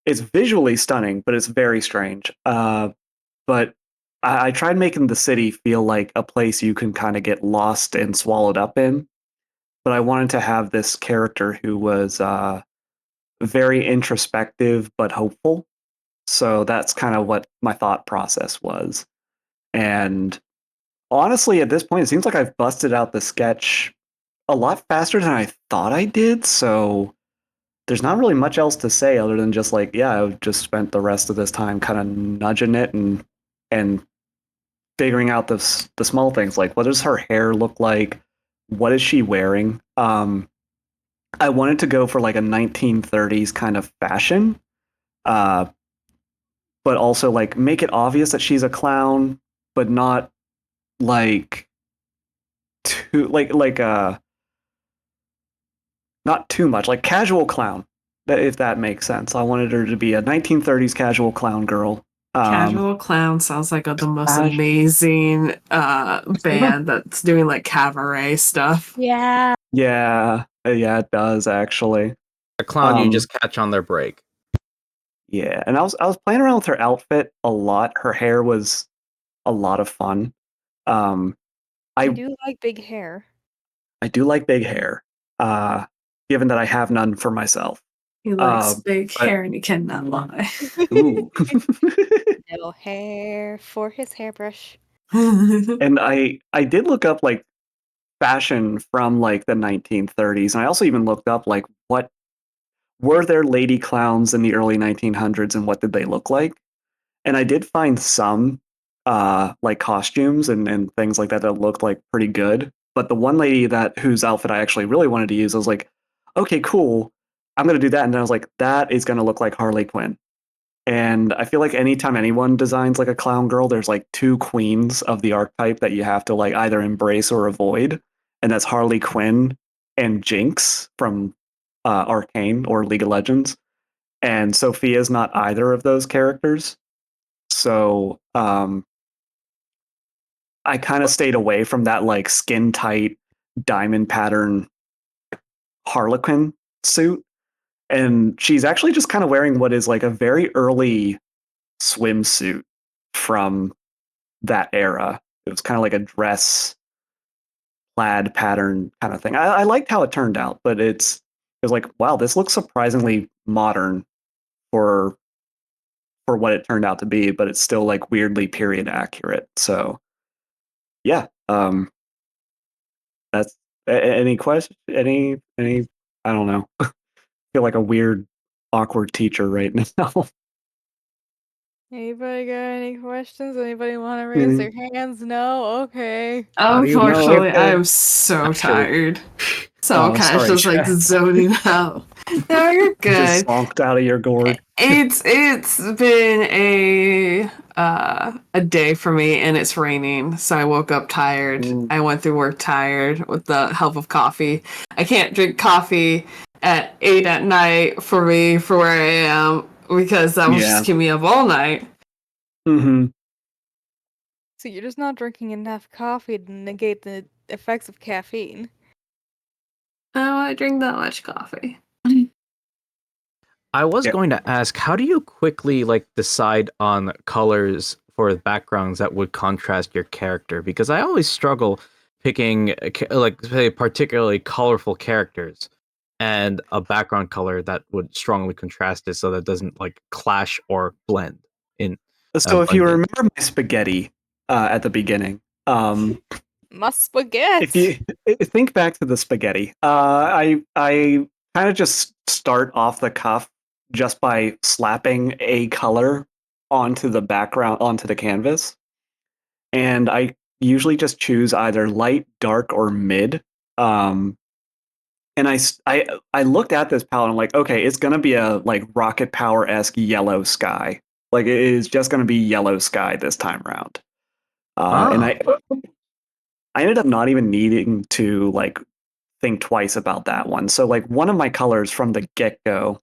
Speaker 1: it's visually stunning, but it's very strange. But I tried making the city feel like a place you can kind of get lost and swallowed up in. But I wanted to have this character who was very introspective but hopeful. So that's kind of what my thought process was. And honestly, at this point, it seems like I've busted out the sketch a lot faster than I thought I did. So there's not really much else to say other than just like, yeah, I've just spent the rest of this time kind of nudging it and figuring out the small things like what does her hair look like, what is she wearing. I wanted to go for like a 1930s kind of fashion, uh, but also like make it obvious that she's a clown, but not like too not too much like casual clown. If that makes sense, I wanted her to be a 1930s casual clown girl.
Speaker 3: Casual Clown sounds like the most amazing band that's doing like cabaret stuff.
Speaker 2: Yeah.
Speaker 1: Yeah, it does actually.
Speaker 5: A clown you just catch on their break.
Speaker 1: Yeah, and I was playing around with her outfit a lot. Her hair was a lot of fun. I
Speaker 2: do like big hair.
Speaker 1: I do like big hair, given that I have none for myself.
Speaker 3: He likes big hair and he cannot lie.
Speaker 1: Ooh.
Speaker 2: No hair for his hairbrush.
Speaker 1: And I did look up like fashion from like the 1930s, and I also even looked up like what were there lady clowns in the early 1900s and what did they look like? And I did find some like costumes and things like that that looked like pretty good. But the one lady that whose outfit I actually really wanted to use, I was like, okay, cool. I'm gonna do that. And then I was like, that is gonna look like Harley Quinn. And I feel like anytime anyone designs like a clown girl, there's like two queens of the archetype that you have to like either embrace or avoid. and that's Harley Quinn and Jinx from Arcane or League of Legends. And Sophia's not either of those characters. So I kind of stayed away from that like skin tight diamond pattern Harlequin suit. And she's actually just kind of wearing what is like a very early swimsuit from that era. It was kind of like a dress plaid pattern kind of thing. I liked how it turned out, but it was like, wow, this looks surprisingly modern for what it turned out to be, but it's still like weirdly period accurate. So yeah, that's any question, any I don't know. I feel like a weird, awkward teacher right now.
Speaker 2: Anybody got any questions? Anybody want to raise their hands? No? Okay.
Speaker 5: How do you make
Speaker 3: Unfortunately,
Speaker 5: it
Speaker 3: I
Speaker 5: there?
Speaker 3: am so
Speaker 5: Actually-
Speaker 3: tired. So I'm
Speaker 1: Oh,
Speaker 3: kind of
Speaker 1: sorry,
Speaker 3: just like
Speaker 1: Chad.
Speaker 3: zoning out. No, you're
Speaker 1: Just
Speaker 3: good.
Speaker 1: zonked out of your gourd.
Speaker 3: It's been a day for me, and it's raining, so I woke up tired. I went through work tired with the help of coffee. I can't drink coffee at 8 at night for me for where I am because that will just keep me up all night.
Speaker 1: Mm-hmm.
Speaker 2: So you're just not drinking enough coffee to negate the effects of caffeine.
Speaker 3: I don't want to drink that much coffee.
Speaker 5: I was
Speaker 1: Yeah.
Speaker 5: going to ask, how do you quickly like decide on colors for backgrounds that would contrast your character? Because I always struggle picking like say particularly colorful characters and a background color that would strongly contrast it so that it doesn't like clash or blend in.
Speaker 1: So if you
Speaker 5: blend in.
Speaker 1: remember my spaghetti at the beginning,
Speaker 2: My spaghetti.
Speaker 1: if you think back to the spaghetti, I kind of just start off the cuff just by slapping a color onto the background onto the canvas, and I usually just choose either light, dark, or mid. And I looked at this palette and I'm like, okay, it's gonna be a like Rocket Power esque yellow sky. Like it is just gonna be yellow sky this time around. And I ended up not even needing to like think twice about that one. So like one of my colors from the get go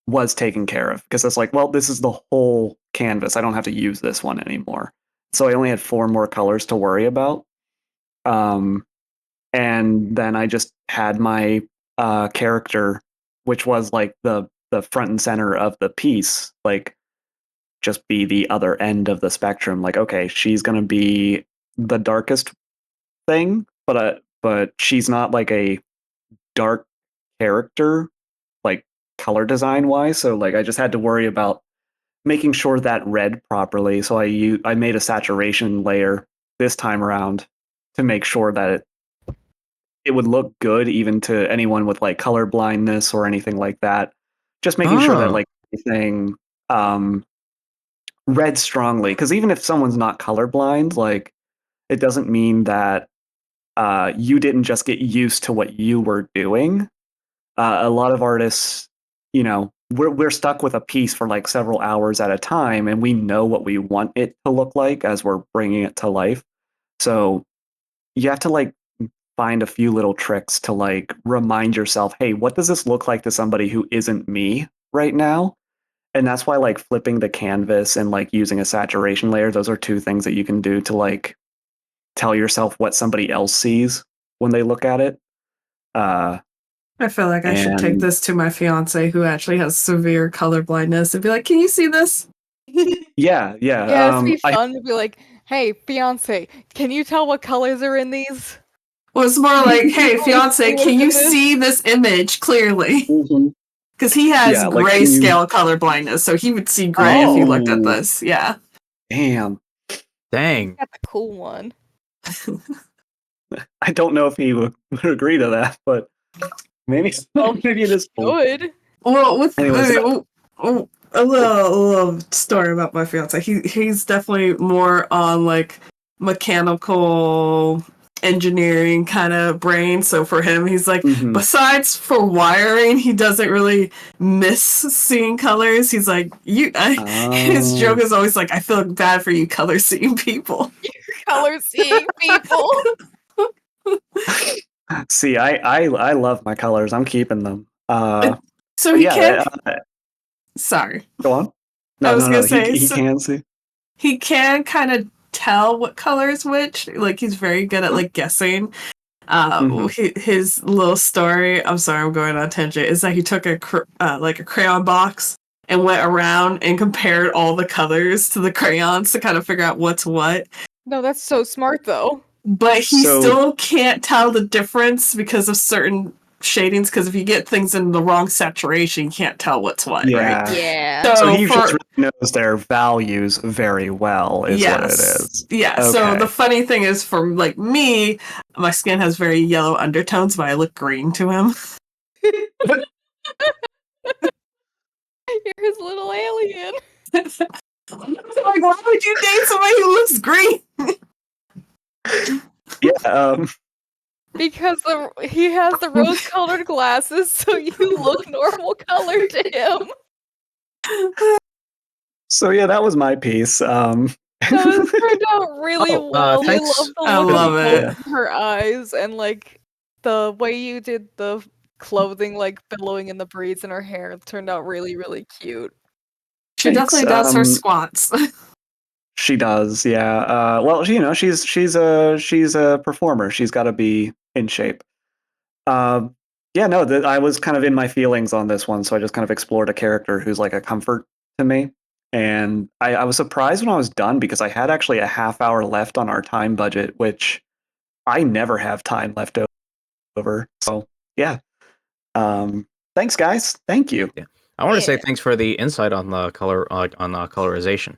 Speaker 1: was taken care of because it's like, well, this is the whole canvas. I don't have to use this one anymore. So I only had 4 more colors to worry about. And then I just had my character, which was like the front and center of the piece, like just be the other end of the spectrum. Like, okay, she's gonna be the darkest thing, but she's not like a dark character, like color design wise. So like I just had to worry about making sure that read properly. So I made a saturation layer this time around to make sure that it would look good even to anyone with like color blindness or anything like that. Just making sure that like everything read strongly, because even if someone's not colorblind, like it doesn't mean that you didn't just get used to what you were doing. A lot of artists, you know, we're stuck with a piece for like several hours at a time, and we know what we want it to look like as we're bringing it to life. So you have to like find a few little tricks to like remind yourself, hey, what does this look like to somebody who isn't me right now? And that's why like flipping the canvas and like using a saturation layer, those are 2 things that you can do to like tell yourself what somebody else sees when they look at it.
Speaker 3: I feel like I should take this to my fiance who actually has severe color blindness and be like, can you see this?
Speaker 1: Yeah.
Speaker 2: Yeah, it'd be fun to be like, hey, fiance, can you tell what colors are in these?
Speaker 3: Well, it's more like, hey, fiance, can you see this image clearly? Because he has
Speaker 1: like,
Speaker 3: grayscale color blindness, so he would see gray if he looked at this. Yeah.
Speaker 1: Damn.
Speaker 5: Dang.
Speaker 2: Got the cool one.
Speaker 1: I don't know if he would agree to that, but maybe maybe it is cool.
Speaker 2: Good.
Speaker 3: Well, with
Speaker 1: Anyways,
Speaker 3: a little story about my fiance. He's definitely more on like mechanical engineering kind of brain. So for him, he's like, besides for wiring, he doesn't really miss seeing colors. He's like, his joke is always like, I feel bad for you color seeing people.
Speaker 2: Color seeing people.
Speaker 1: See, I love my colors. I'm keeping them.
Speaker 3: So
Speaker 1: But
Speaker 3: he
Speaker 1: yeah,
Speaker 3: can. Sorry,
Speaker 1: go on.
Speaker 3: I
Speaker 1: No,
Speaker 3: was
Speaker 1: no,
Speaker 3: gonna
Speaker 1: no. He
Speaker 3: say
Speaker 1: he can see.
Speaker 3: he can kind of tell what color is which. Like he's very good at like guessing.
Speaker 1: Mhm.
Speaker 3: His little story. I'm sorry, I'm going on a tangent. Is that he took like a crayon box and went around and compared all the colors to the crayons to kind of figure out what's what.
Speaker 2: No, that's so smart though.
Speaker 3: But he
Speaker 1: So-
Speaker 3: still can't tell the difference because of certain shadings. Because if you get things in the wrong saturation, you can't tell what's what.
Speaker 1: Yeah.
Speaker 3: Right?
Speaker 2: Yeah.
Speaker 1: So he
Speaker 3: for-
Speaker 1: just really knows their values very well, is what it is.
Speaker 3: Yeah. So
Speaker 1: Okay.
Speaker 3: the funny thing is, for like me, my skin has very yellow undertones, but I look green to him.
Speaker 2: You're his little alien.
Speaker 3: Like, why would you date somebody who looks green?
Speaker 1: Yeah.
Speaker 2: Because he has the rose-colored glasses, so you look normal color to him.
Speaker 1: So yeah, that was my piece.
Speaker 2: No, this turned out really
Speaker 5: Oh,
Speaker 2: well. I
Speaker 5: thanks.
Speaker 2: love the
Speaker 3: I
Speaker 2: look
Speaker 3: love
Speaker 2: of
Speaker 3: it.
Speaker 2: both in her eyes and like the way you did the clothing like billowing in the braids in her hair. It turned out really, really cute.
Speaker 3: She
Speaker 1: Thanks,
Speaker 3: definitely does her squats.
Speaker 1: She does, yeah. Well, she's a performer. She's got to be in shape. Yeah, no, I was kind of in my feelings on this one, so I just kind of explored a character who's like a comfort to me. And I was surprised when I was done because I had actually a half hour left on our time budget, which I never have time left over. So yeah. Thanks, guys. Thank you.
Speaker 5: I want to say
Speaker 2: Yeah.
Speaker 5: thanks for the insight on the color, on colorization.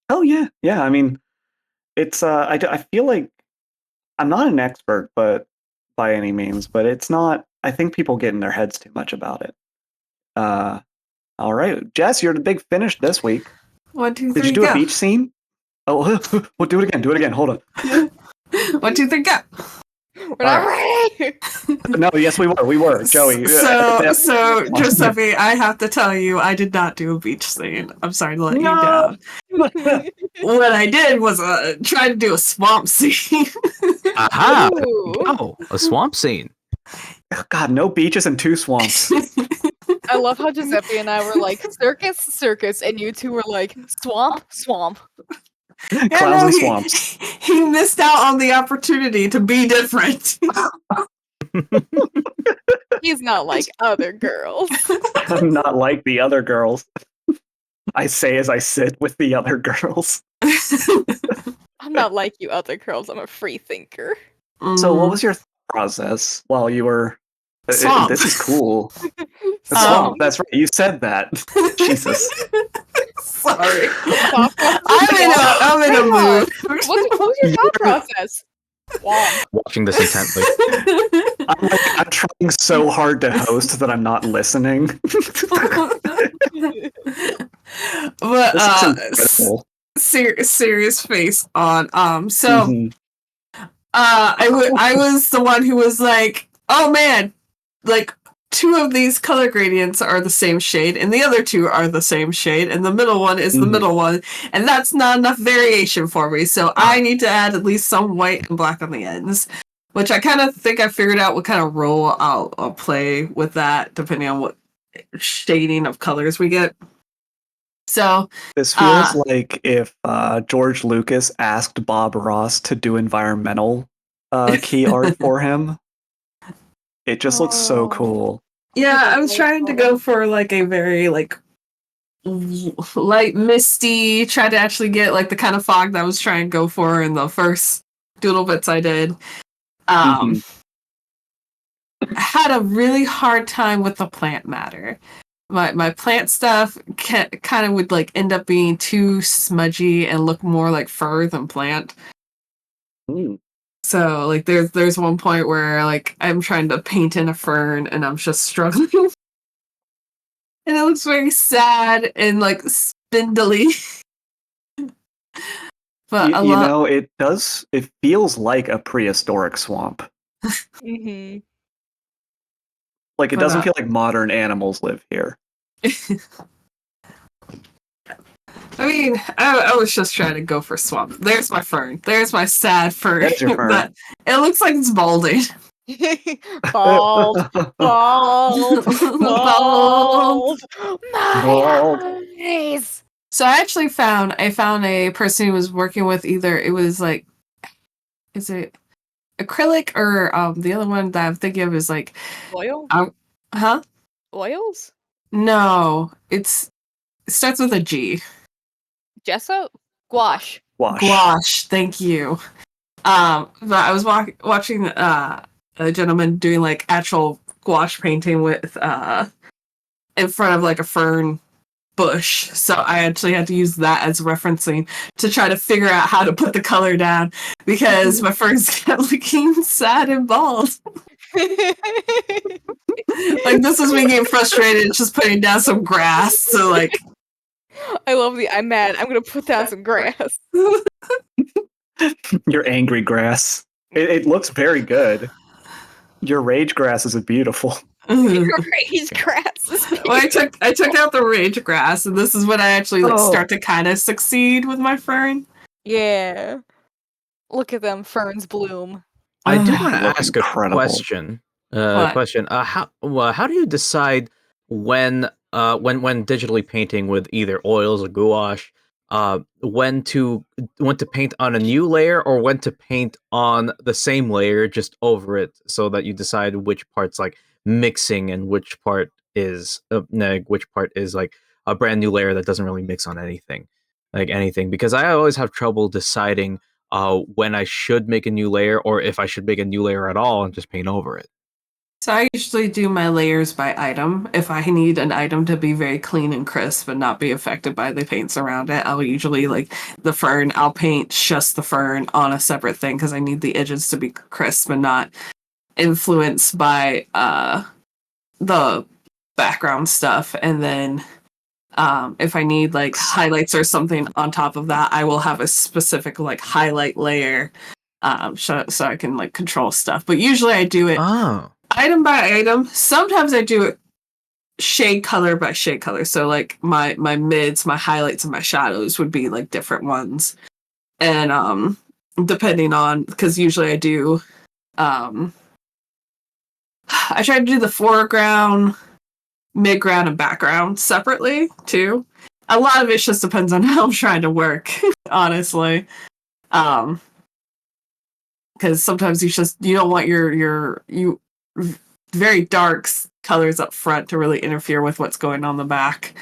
Speaker 1: Oh yeah, yeah. I mean, it's I feel like I'm not an expert, but by any means, but it's not. I think people get in their heads too much about it. All right, Jess, you're the big finish this week.
Speaker 3: 1, 2, 3,
Speaker 1: Did you do
Speaker 3: go.
Speaker 1: a beach scene? Oh, well, do it again. Do it again. Hold on.
Speaker 3: 1, 2, 3, go.
Speaker 2: We're not ready.
Speaker 1: No, yes, we were. We were. Joey.
Speaker 3: So Joseppi, I have to tell you, I did not do a beach scene. I'm sorry to let you down. What I did was try to do a swamp scene.
Speaker 5: Aha!
Speaker 2: Ooh.
Speaker 5: Oh, a swamp scene.
Speaker 1: God, no beaches and two swamps.
Speaker 2: I love how Giuseppe and I were like circus, circus, and you two were like swamp, swamp.
Speaker 1: Clowns and
Speaker 3: he,
Speaker 1: swamps.
Speaker 3: He missed out on the opportunity to be different.
Speaker 2: He's not like other girls.
Speaker 1: I'm not like the other girls. I say as I sit with the other girls.
Speaker 2: I'm not like you other girls. I'm a free thinker.
Speaker 1: So, what was your thought process while you were?
Speaker 3: Swamp.
Speaker 1: This is cool. The
Speaker 3: Um,
Speaker 1: swamp. That's right. You said that. Jesus.
Speaker 3: Sorry.
Speaker 2: Thought process?
Speaker 3: I'm in a mood.
Speaker 2: What was your thought process? Swamp.
Speaker 5: Watching this intently.
Speaker 1: I'm trying so hard to host that I'm not listening.
Speaker 3: But
Speaker 1: This is incredible.
Speaker 3: serious face on. So
Speaker 1: Mhm.
Speaker 3: I was the one who was like, oh man, like 2 of these color gradients are the same shade, and the other 2 are the same shade, and the middle one is the
Speaker 1: Mhm.
Speaker 3: middle one, and that's not enough variation for me. So I need to add at least some white and black on the ends, which I kind of think I figured out what kind of role I'll play with that, depending on what shading of colors we get. So
Speaker 1: This feels like if George Lucas asked Bob Ross to do environmental key art for him. It just looks so
Speaker 2: Oh.
Speaker 1: cool.
Speaker 3: yeah, I
Speaker 2: People
Speaker 3: was
Speaker 2: like
Speaker 3: trying to
Speaker 2: that.
Speaker 3: go for like a very like light misty, try to actually get like the kind of fog that I was trying to go for in the first doodle bits I did. I had a really hard time with the plant matter. My plant stuff kind of would like end up being too smudgy and look more like fur than plant.
Speaker 1: Mm.
Speaker 3: So like there's one point where like I'm trying to paint in a fern and I'm just struggling. And it looks very sad and like spindly. But
Speaker 1: You know, it does. It feels like a prehistoric swamp.
Speaker 2: Mm-hmm.
Speaker 1: Like it
Speaker 3: But,
Speaker 1: doesn't feel like modern animals live here.
Speaker 3: I mean, I was just trying to go for swamp. There's my fern. There's my sad fern.
Speaker 1: There's your fern.
Speaker 3: But it looks like it's balding.
Speaker 2: Bald, bald,
Speaker 3: Bald.
Speaker 2: bald. My
Speaker 1: Bald.
Speaker 2: eyes.
Speaker 3: So I found a person who was working with either it was like, is it acrylic or the other one that I'm thinking of is like
Speaker 2: Oil?
Speaker 3: huh?
Speaker 2: Oils?
Speaker 3: No, it starts with a G.
Speaker 2: Gesso? Gouache.
Speaker 1: Wash.
Speaker 3: Gouache. Thank you. But I was watching a gentleman doing like actual gouache painting with in front of like a fern bush. So I actually had to use that as referencing to try to figure out how to put the color down because my ferns kept looking sad and bald. Like this is me getting frustrated just putting down some grass. So like
Speaker 2: I love I'm mad. I'm gonna put down some grass.
Speaker 1: Your angry grass. It looks very good. Your rage grass is beautiful.
Speaker 2: Raised grass is
Speaker 3: well, I took out the rage grass, and this is when I actually like
Speaker 1: Oh.
Speaker 3: start to kind of succeed with my fern.
Speaker 2: Yeah. Look at them ferns bloom.
Speaker 5: I do
Speaker 3: Ugh,
Speaker 5: want to
Speaker 1: look
Speaker 5: ask
Speaker 1: incredible.
Speaker 5: a question.
Speaker 3: What?
Speaker 5: How do you decide when digitally painting with either oils or gouache, when to paint on a new layer or when to paint on the same layer just over it, so that you decide which part's like mixing and which part is like a brand new layer that doesn't really mix on anything, because I always have trouble deciding when I should make a new layer or if I should make a new layer at all and just paint over it.
Speaker 3: So I usually do my layers by item. If I need an item to be very clean and crisp and not be affected by the paints around it, I'll usually like the fern. I'll paint just the fern on a separate thing because I need the edges to be crisp and not influenced by the background stuff. And then if I need like highlights or something on top of that, I will have a specific like highlight layer so I can like control stuff. But usually I do it
Speaker 5: Oh.
Speaker 3: item by item. Sometimes I do it shade color by shade color. So like my mids, my highlights, and my shadows would be like different ones. And depending on, because usually I do I try to do the foreground, midground, and background separately too. A lot of it just depends on how I'm trying to work, honestly. Because sometimes you don't want your very dark colors up front to really interfere with what's going on the back.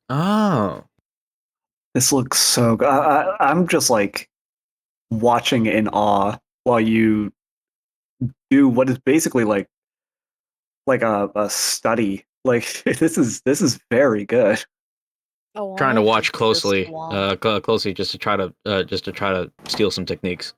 Speaker 5: Oh.
Speaker 1: This looks so good. I'm just like watching in awe while you do what is basically like a study. Like this is very good.
Speaker 2: Oh,
Speaker 5: Trying to watch
Speaker 2: closely.
Speaker 5: closely just to try to steal some techniques.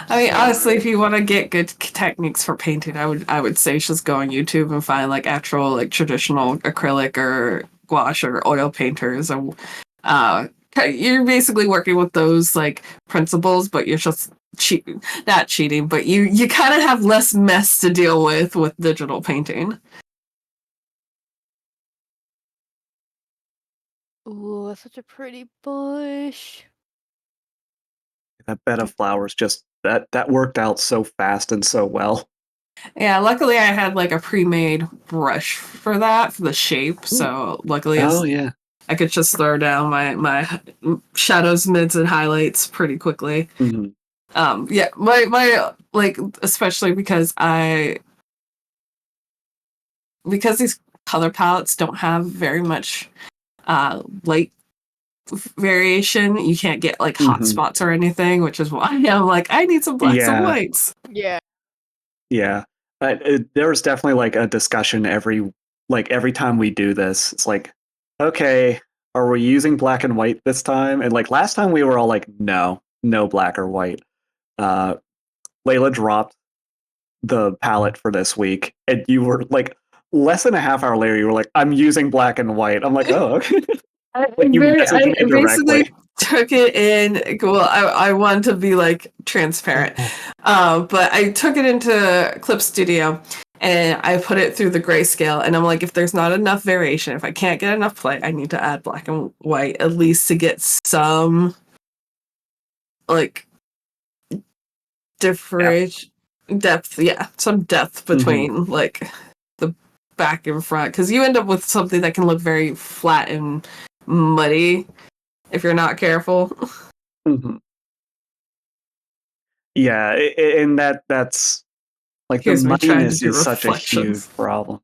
Speaker 3: I mean, honestly, if you want to get good techniques for painting, I would say just go on YouTube and find like actual like traditional acrylic or gouache or oil painters. And you're basically working with those like principles, but you're just not cheating, but you kind of have less mess to deal with digital painting.
Speaker 2: Ooh, that's such a pretty bush.
Speaker 1: That bed of flowers just that worked out so fast and so well.
Speaker 3: Yeah, luckily I had like a pre-made brush for the shape. So luckily
Speaker 1: Yeah.
Speaker 3: I could just throw down my shadows, mids, and highlights pretty quickly.
Speaker 1: Mm-hmm.
Speaker 3: Yeah, my like especially because these color palettes don't have very much light variation. You can't get like hot spots or anything, which is why I'm like I need some blacks and whites.
Speaker 2: Yeah.
Speaker 1: Yeah. There was definitely like a discussion every time we do this. It's like, okay, are we using black and white this time? And like last time we were all like, no black or white. Layla dropped the palette for this week, and you were like less than a half hour later, you were like, I'm using black and white. I'm like, oh, okay. Like, you messaged me
Speaker 3: I
Speaker 1: directly.
Speaker 3: basically took it in. Well, I wanted to be like transparent, but I took it into Clip Studio and I put it through the grayscale. And I'm like, if there's not enough variation, if I can't get enough play, I need to add black and white at least to get some like depth, yeah, some depth between like the back and front, because you end up with something that can look very flat and muddy if you're not careful.
Speaker 1: Mhm. Yeah, and that's like the
Speaker 3: Here's me trying to
Speaker 1: muddiness
Speaker 3: do
Speaker 1: is such a huge
Speaker 3: reflections.
Speaker 1: problem.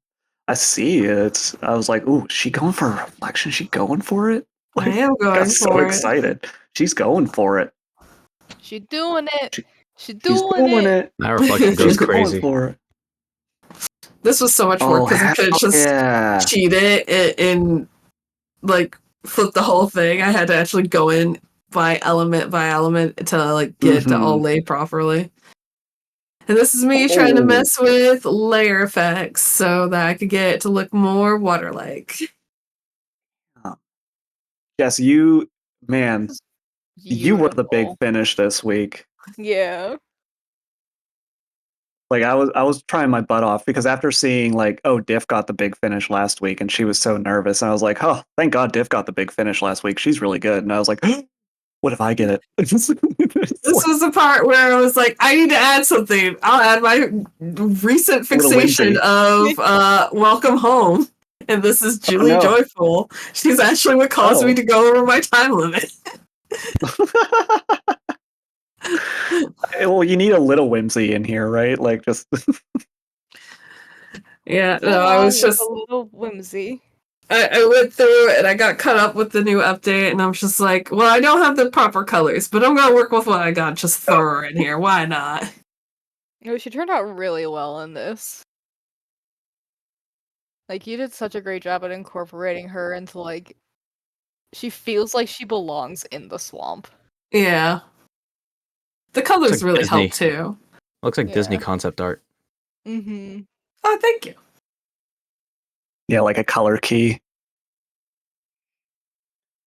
Speaker 1: I see it. I was like, "Ooh, she going for a reflection? She going for it?"
Speaker 3: I
Speaker 1: Like,
Speaker 3: am
Speaker 1: got
Speaker 3: going
Speaker 1: so
Speaker 3: for it.
Speaker 1: excited. She's going for it.
Speaker 2: She doing it.
Speaker 1: She-
Speaker 2: She
Speaker 1: She's
Speaker 2: doing
Speaker 1: doing
Speaker 2: it.
Speaker 1: it.
Speaker 5: That reflection goes
Speaker 1: She's going
Speaker 5: crazy.
Speaker 1: for it.
Speaker 3: This was so much work
Speaker 1: Oh,
Speaker 3: because I
Speaker 1: hell
Speaker 3: could just
Speaker 1: yeah.
Speaker 3: cheat it and like flip the whole thing. I had to actually go in by element to like get it to all
Speaker 1: Mhm.
Speaker 3: lay properly. And this is me trying to
Speaker 1: Oh.
Speaker 3: mess with layer effects so that I could get it to look more water-like.
Speaker 1: Jess, you man, you were the big
Speaker 2: Beautiful.
Speaker 1: finish this week.
Speaker 2: Yeah.
Speaker 1: Like I was trying my butt off because after seeing like, oh, Diff got the big finish last week and she was so nervous. And I was like, oh, thank God Diff got the big finish last week. She's really good. And I was like, what if I get it?
Speaker 3: This was the part where I was like, I need to add something. I'll add my recent
Speaker 1: Little
Speaker 3: fixation
Speaker 1: whimsy.
Speaker 3: of Welcome Home. And this is
Speaker 1: Oh,
Speaker 3: Julie
Speaker 1: no.
Speaker 3: Joyful. She's actually what caused me
Speaker 1: Oh.
Speaker 3: to go over my time limit.
Speaker 1: Well, you need a little whimsy in here, right? Like just
Speaker 3: Yeah,
Speaker 2: Nothing
Speaker 3: no, I
Speaker 2: wrong
Speaker 3: was
Speaker 2: with
Speaker 3: just
Speaker 2: a little whimsy.
Speaker 3: I went through and I got caught up with the new update, and I'm just like, well, I don't have the proper colors, but I'm gonna work with what I got. Just throw her in here. Why not?
Speaker 2: No, she turned out really well in this. Like, you did such a great job at incorporating her into, like, she feels like she belongs in the swamp.
Speaker 3: Yeah, the colors
Speaker 5: It's like
Speaker 3: really
Speaker 5: Disney.
Speaker 3: help too.
Speaker 5: Looks like Disney
Speaker 2: Yeah.
Speaker 5: concept art.
Speaker 2: Mm-hmm.
Speaker 3: Oh, thank you.
Speaker 1: yeah, like a color key.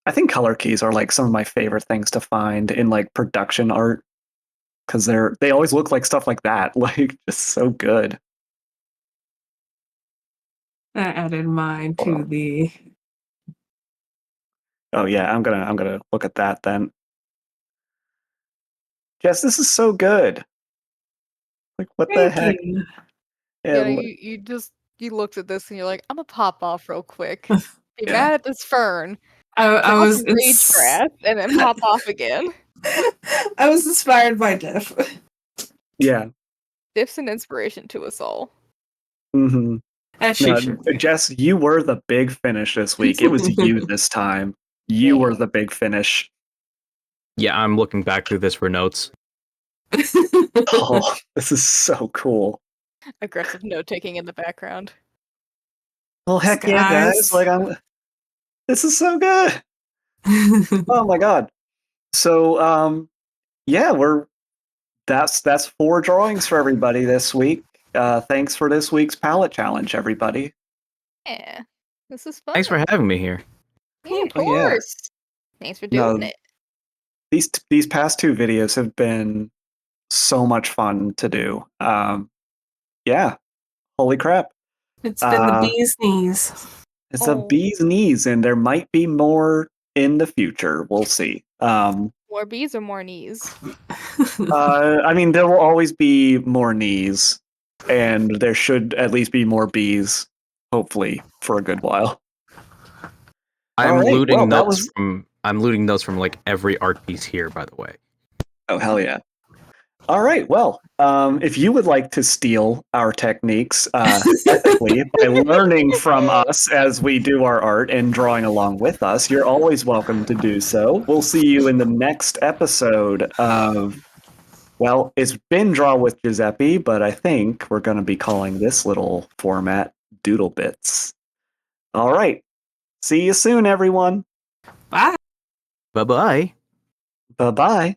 Speaker 1: I think color keys are like some of my favorite things to find in like production art because they always look like stuff like that, like just so good.
Speaker 3: I added mine
Speaker 1: Hold
Speaker 3: to
Speaker 1: on.
Speaker 3: the.
Speaker 1: Oh yeah, I'm gonna look at that then. Jess, this is so good. Like what the
Speaker 3: Thank
Speaker 1: heck?
Speaker 3: you.
Speaker 1: Yeah,
Speaker 2: Yeah, you looked at this and you're like, I'm gonna pop off real quick. Be
Speaker 3: Yeah.
Speaker 2: mad at this fern.
Speaker 3: I
Speaker 2: Drop
Speaker 3: was
Speaker 2: rage grass and then pop off again.
Speaker 3: I was inspired by Diff.
Speaker 1: yeah.
Speaker 2: Diff's an inspiration to us all.
Speaker 1: Mm-hmm.
Speaker 3: As she
Speaker 1: No,
Speaker 3: should be.
Speaker 1: Jess, you were the big finish this week. It was you this time. You were the big finish.
Speaker 5: Yeah, I'm looking back through this for notes.
Speaker 1: Oh, this is so cool.
Speaker 2: Aggressive note taking in the background.
Speaker 1: Well, heck yeah, guys! Like this is so good. Oh my god. So, yeah, that's 4 drawings for everybody this week. Thanks for this week's palette challenge, everybody.
Speaker 2: Yeah. This is fun.
Speaker 5: Thanks for having me here.
Speaker 2: Yeah, of
Speaker 1: Oh, yeah.
Speaker 2: course. Thanks for
Speaker 1: No,
Speaker 2: doing it.
Speaker 1: these past 2 videos have been so much fun to do. Yeah, holy crap!
Speaker 3: It's been the
Speaker 1: Uh,
Speaker 3: bee's knees.
Speaker 1: it's a bee's knees, and there might be more in the future. We'll see.
Speaker 2: More bees or more knees?
Speaker 1: I mean, there will always be more knees, and there should at least be more bees, hopefully, for a good while.
Speaker 5: I'm
Speaker 1: All right,
Speaker 5: looting
Speaker 1: well, that
Speaker 5: notes
Speaker 1: was-
Speaker 5: from like every art piece here, by the way.
Speaker 1: Oh, hell yeah. All right, well, if you would like to steal our techniques ethically by learning from us as we do our art and drawing along with us, you're always welcome to do so. We'll see you in the next episode of, well, it's been Draw with Joseppi, but I think we're going to be calling this little format Doodle Bits. All right, see you soon, everyone.
Speaker 3: Bye.
Speaker 5: Bye bye.
Speaker 1: Bye-bye.